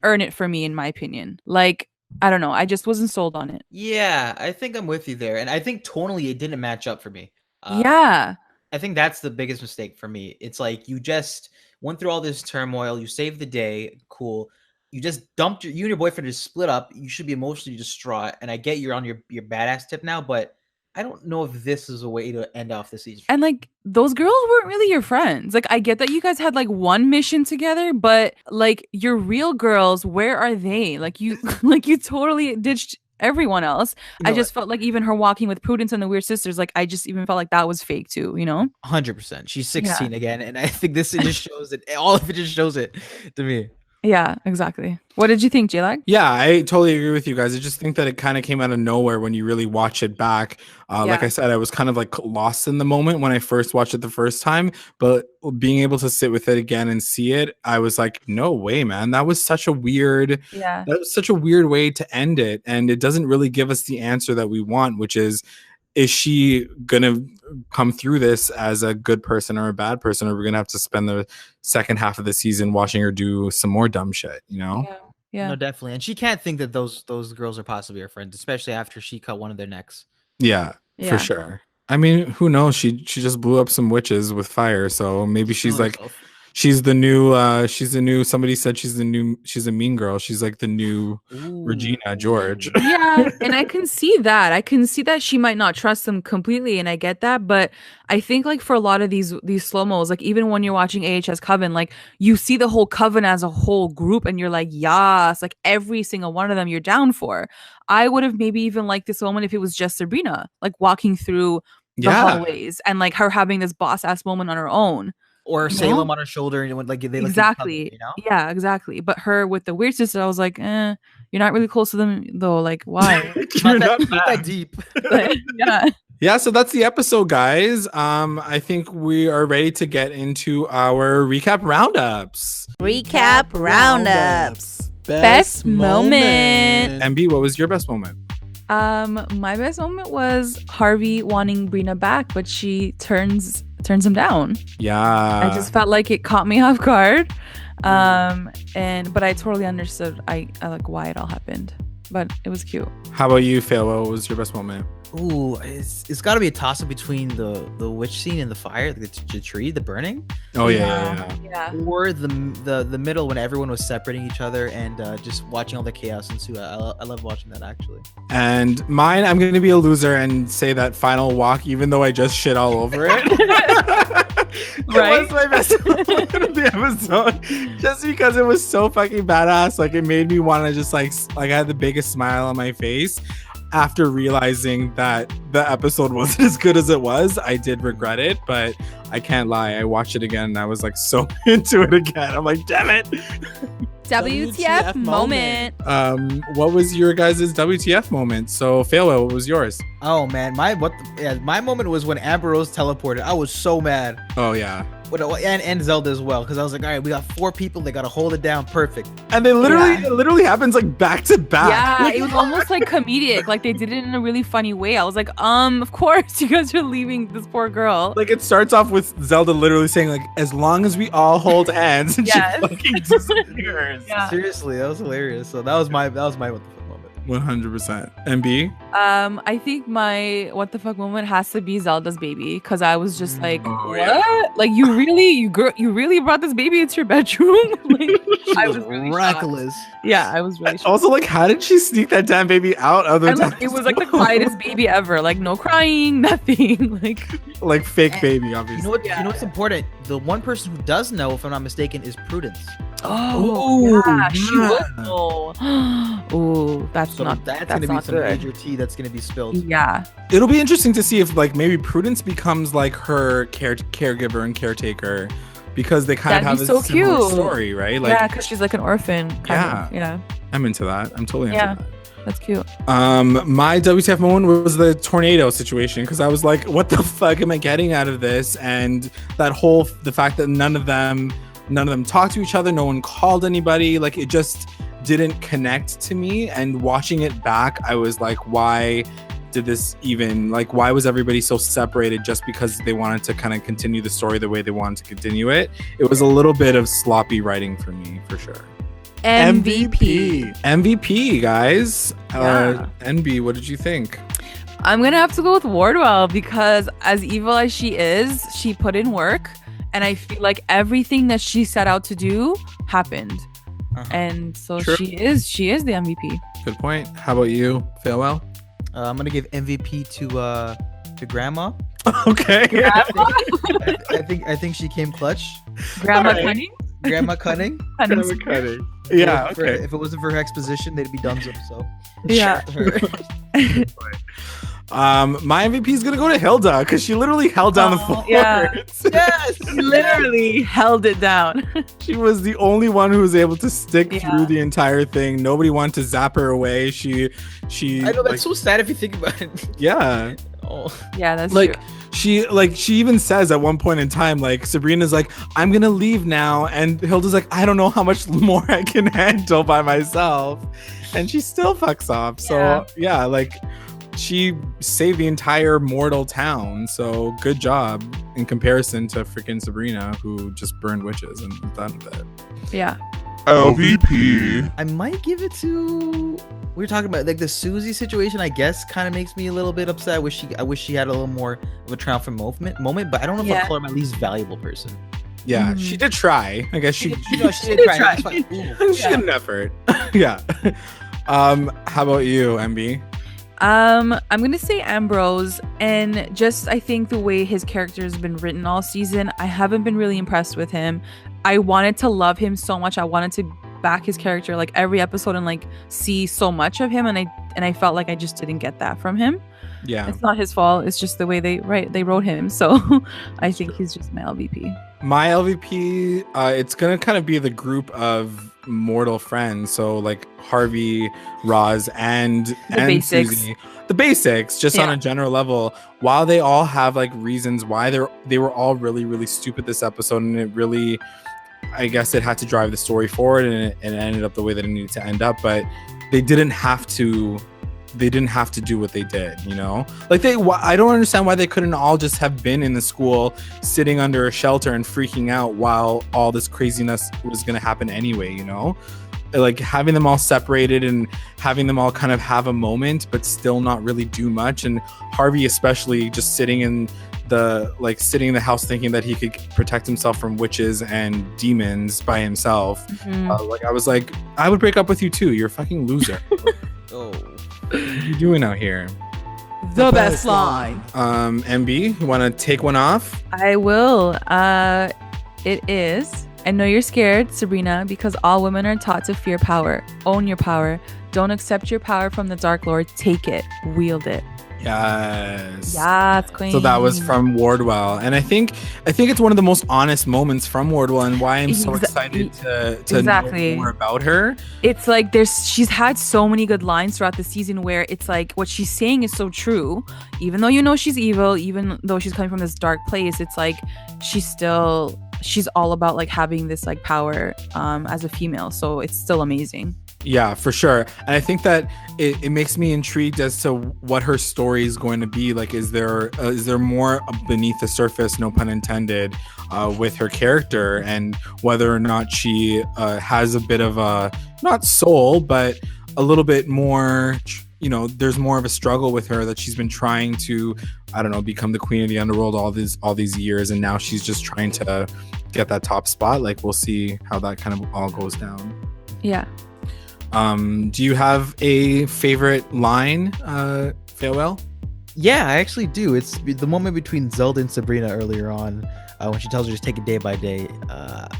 earn it for me, in my opinion. Like, I don't know. I just wasn't sold on it. Yeah, I think I'm with you there. And I think tonally it didn't match up for me. Yeah. I think that's the biggest mistake for me. It's like you just went through all this turmoil. You saved the day. Cool. You just dumped you and your boyfriend just split up. You should be emotionally distraught. And I get you're on your badass tip now, but I don't know if this is a way to end off the season. And like those girls weren't really your friends. Like I get that you guys had like one mission together, but like your real girls, where are they? Like you totally ditched everyone else. I just felt like even her walking with Prudence and the Weird Sisters, like I just even felt like that was fake too, 100%. She's 16 again, and I think this just shows it. All of it just shows it to me. Yeah, exactly. What did you think, J-Lag? Yeah, I totally agree with you guys. I just think that it kind of came out of nowhere when you really watch it back. Like Yeah. I said, I was kind of like lost in the moment when I first watched it the first time, but being able to sit with it again and see it, I was like, no way, man. That was such a weird way to end it. And it doesn't really give us the answer that we want, which is she gonna come through this as a good person or a bad person, or we're gonna have to spend the second half of the season watching her do some more dumb shit, you know? Yeah. No, definitely. And she can't think that those girls are possibly her friends, especially after she cut one of their necks. Yeah, for sure. I mean, who knows? She just blew up some witches with fire, so maybe she's like she's the new somebody said she's a mean girl. She's like the new Regina George. Yeah, and I can see that she might not trust them completely, and I get that, but I think like for a lot of these slow-mos, like even when you're watching AHS Coven, like you see the whole Coven as a whole group and you're like, yes, like every single one of them you're down for. I would have maybe even liked this moment if it was just Sabrina, like walking through the hallways and like her having this boss ass moment on her own. Or Salem on her shoulder, and like they exactly, look, you know? Yeah, exactly. But her with the weird sister, I was like, you're not really close to them though. Like, why? not that deep. But, yeah. So that's the episode, guys. I think we are ready to get into our recap roundups. Best moment. MB, what was your best moment? My best moment was Harvey wanting Brina back, but she turns him down. Yeah. I just felt like it caught me off guard. But I totally understood I like why it all happened. But it was cute. How about you, Phil? What was your best moment? Ooh, it's got to be a toss up between the witch scene and the fire, the tree, the burning. Oh yeah. Or the middle when everyone was separating each other and just watching all the chaos ensue. I love watching that actually. And mine, I'm going to be a loser and say that final walk, even though I just shit all over it. It was my best moment of the episode, just because it was so fucking badass. Like it made me want to just like I had the biggest smile on my face. After realizing that the episode wasn't as good as it was, I did regret it, but I can't lie. I watched it again and I was like so into it again. I'm like, damn it. WTF moment. What was your guys' WTF moment? So, Philo, what was yours? Oh man, my moment was when Ambrose teleported. I was so mad. Oh yeah. And Zelda as well, because I was like, all right, we got 4 people, they gotta hold it down perfect. And they it literally happens like back to back. Yeah, like, it was almost like comedic. Like they did it in a really funny way. I was like, of course you guys are leaving this poor girl. Like it starts off with Zelda literally saying like, as long as we all hold hands, and she fucking disappears. Yeah. Seriously, that was hilarious. So that was my what the fuck moment. 100%. MB? I think my what the fuck moment has to be Zelda's baby, because I was just like, what? Yeah. Like you really brought this baby into your bedroom? Like I was really reckless. Yeah, I was really shocked. Also, like, how did she sneak that damn baby out? It was like the quietest baby ever. Like no crying, nothing. Like fake baby, obviously. You know what's important? The one person who does know, if I'm not mistaken, is Prudence. Oh, yeah, she would know. Oh, that's gonna be some good. major tea that's gonna be spilled. Yeah, it'll be interesting to see if like maybe Prudence becomes like her caregiver and caretaker, because they kind of have a similar story, right? Like, yeah, because she's like an orphan. Kind of, yeah. I'm into that. I'm totally into that. That's cute. My WTF moment was the tornado situation, because I was like, what the fuck am I getting out of this? And the fact that none of them talked to each other, no one called anybody, like it just didn't connect to me. And watching it back, I was like, why did this even, like, why was everybody so separated just because they wanted to kind of continue the story the way they wanted to continue it? It was a little bit of sloppy writing for me, for sure. MVP, guys. NB, what did you think? I'm gonna have to go with Wardwell, because as evil as she is, she put in work, and I feel like everything that she set out to do happened. And so True. she is the MVP. Good point. How about you, Farewell? I'm gonna give MVP to Grandma. Okay. Grandma? I think she came clutch. Grandma Cunning. Grandma Cunning. Grandma Cunning. Yeah. If it wasn't for her exposition, they'd be done so. Yeah. My MVP is gonna go to Hilda because she literally held down the fort. Yeah. Yes, She literally held it down. She was the only one who was able to stick Yeah. through the entire thing. Nobody wanted to zap her away. She I know that's so sad if you think about it. yeah. Oh. Yeah, that's Like true. she even says at one point in time, like Sabrina's like, I'm gonna leave now, and Hilda's like, I don't know how much more I can handle by myself, and she still fucks off. So yeah, like she saved the entire mortal town. So good job in comparison to freaking Sabrina, who just burned witches and was done with it. Yeah. LVP. I might give it to. We were talking about like the Susie situation. I guess kind of makes me a little bit upset. I wish she had a little more of a triumphant moment. But I don't know if I'll call her my least valuable person. Yeah, she did try. I guess she did try. she did an effort. Yeah. How about you, MB? I'm gonna say Ambrose, and just I think the way his character has been written all season, I haven't been really impressed with him. I wanted to love him so much. I wanted to back his character like every episode and like see so much of him, and I felt like I just didn't get that from him. Yeah, it's not his fault. It's just the way they wrote him. So I think he's just my LVP. My LVP, it's gonna kind of be the group of mortal friends. So like Harvey, Roz, and basics. Susie. The basics, just on a general level. While they all have like reasons why they were all really, really stupid this episode, and it really, I guess it had to drive the story forward, and it ended up the way that it needed to end up. But they didn't have to. They didn't have to do what they did, you know? Like I don't understand why they couldn't all just have been in the school sitting under a shelter and freaking out while all this craziness was going to happen anyway, you know? Like having them all separated and having them all kind of have a moment, but still not really do much. And Harvey, especially just sitting in the house thinking that he could protect himself from witches and demons by himself. Like I was like, I would break up with you too. You're a fucking loser. Oh. What are you doing out here? The best line. MB, you want to take one off? I will. It is. I know you're scared, Sabrina, because all women are taught to fear power. Own your power. Don't accept your power from the Dark Lord. Take it. Wield it. Yes. Yes, queen. So that was from Wardwell, and I think it's one of the most honest moments from Wardwell, and why I'm so excited to know more about her. It's like she's had so many good lines throughout the season where it's like what she's saying is so true, even though you know she's evil, even though she's coming from this dark place. It's like she's all about like having this like power as a female, so it's still amazing. Yeah, for sure. And I think that it makes me intrigued as to what her story is going to be. Like, is there more beneath the surface, no pun intended, with her character, and whether or not she has a bit of a, not soul, but a little bit more, you know, there's more of a struggle with her, that she's been trying to, I don't know, become the queen of the underworld all these years, and now she's just trying to get that top spot. Like, we'll see how that kind of all goes down. Yeah. Do you have a favorite line, Farewell? Yeah, I actually do. It's the moment between Zelda and Sabrina earlier on, when she tells her to take it day by day.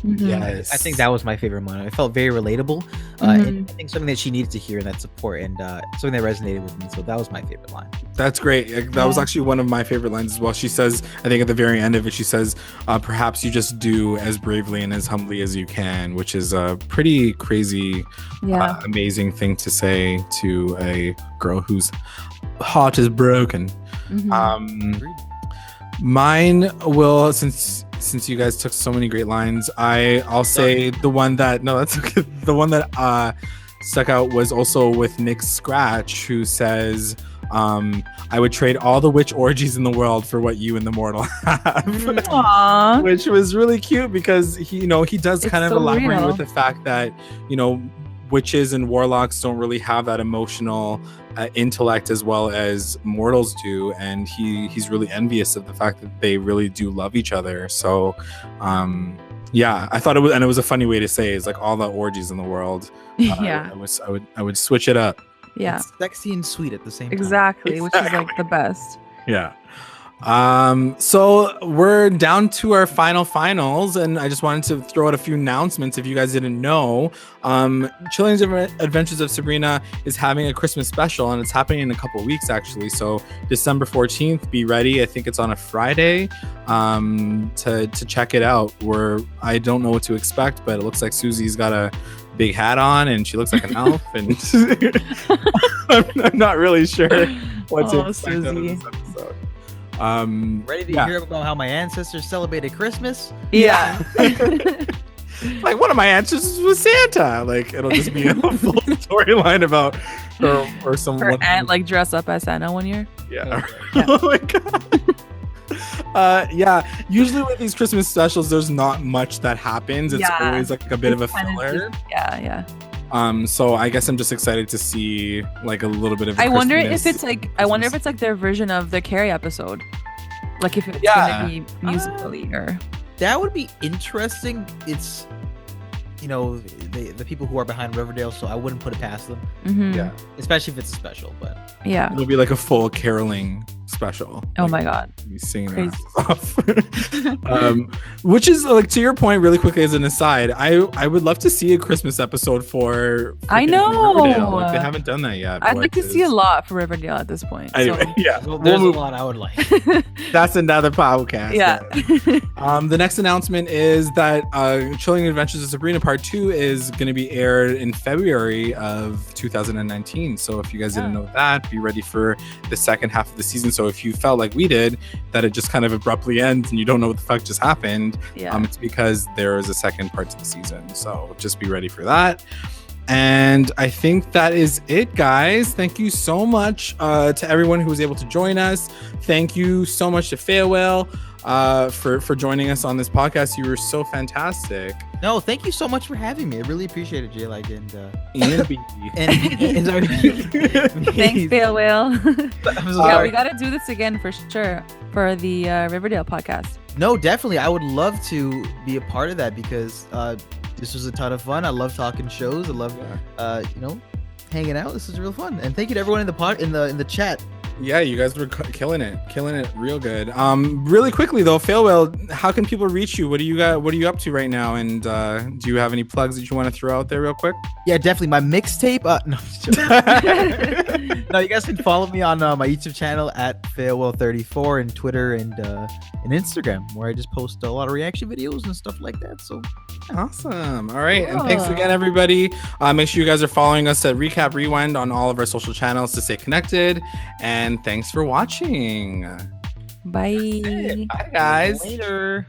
Yes. I think that was my favorite moment. It felt very relatable. And I think something that she needed to hear, and that support, and something that resonated with me. So that was my favorite line. That's great. That was actually one of my favorite lines as well. She says, I think at the very end of it, she says, perhaps you just do as bravely and as humbly as you can, which is a pretty crazy, amazing thing to say to a girl whose heart is broken. Mine will, since you guys took so many great lines, I'll say the one that the one that stuck out was also with Nick Scratch, who says, I would trade all the witch orgies in the world for what you and the mortal have. Aww. Which was really cute, because he does kind of elaborate with the fact that, you know, witches and warlocks don't really have that emotional intellect as well as mortals do, and he's really envious of the fact that they really do love each other. So I thought it was a funny way to say it. It's like all the orgies in the world. I would switch it up. Yeah, it's sexy and sweet at the same time. Exactly, which is like the best. Yeah. So we're down to our finals, and I just wanted to throw out a few announcements if you guys didn't know. Chilling Adventures of Sabrina is having a Christmas special, and it's happening in a couple of weeks actually. So December 14th, be ready. I think it's on a Friday. To check it out. I don't know what to expect, but it looks like Susie's got a big hat on, and she looks like an elf, and I'm not really sure what to expect out of this episode. Ready to hear about how my ancestors celebrated Christmas? Yeah. Like one of my ancestors was Santa. Like it'll just be a full storyline about her or someone. Her aunt like dress up as Santa one year. Yeah. Oh my god. Yeah. Usually with these Christmas specials, there's not much that happens. It's always like a bit of a filler. Yeah. So I guess I'm just excited to see like a little bit of. I wonder if it's like their version of the Carrie episode, like if it's gonna be musically or. That would be interesting. It's, the people who are behind Riverdale, so I wouldn't put it past them. Mm-hmm. Yeah, especially if it's a special, but yeah, it'll be like a full caroling special. Oh my god, singing that off. Which is like to your point, really quickly as an aside, I would love to see a Christmas episode for. I know Riverdale. Like, they haven't done that yet. I'd like to see a lot for Riverdale at this point. Anyway, so. Yeah, there's a lot I would like. That's another podcast. Yeah. The next announcement is that Chilling Adventures of Sabrina Part 2 is going to be aired in February of 2019. So if you guys didn't know that, be ready for the second half of the season. So if you felt like we did, that it just kind of abruptly ends and you don't know what the fuck just happened, it's because there is a second part to the season. So just be ready for that. And I think that is it, guys. Thank you so much to everyone who was able to join us. Thank you so much to Farewell for joining us on this podcast. You were so fantastic. No, thank you so much for having me. I really appreciate it, Jay. And thanks, Farewell. I'm sorry. We gotta do this again for sure for the Riverdale podcast. No, definitely. I would love to be a part of that because this was a ton of fun. I love talking shows. I love hanging out. This is real fun. And thank you to everyone in the chat. Yeah, you guys were killing it real good. Really quickly though, Farewell, how can people reach you? What are you up to right now? And do you have any plugs that you want to throw out there real quick? Yeah, definitely. My mixtape. No, you guys can follow me on my YouTube channel at Farewell34 and Twitter and Instagram, where I just post a lot of reaction videos and stuff like that. So awesome. All right. And thanks again, everybody. Make sure you guys are following us at Recap Rewind on all of our social channels to stay connected. And thanks for watching. Bye. Bye, guys. Later.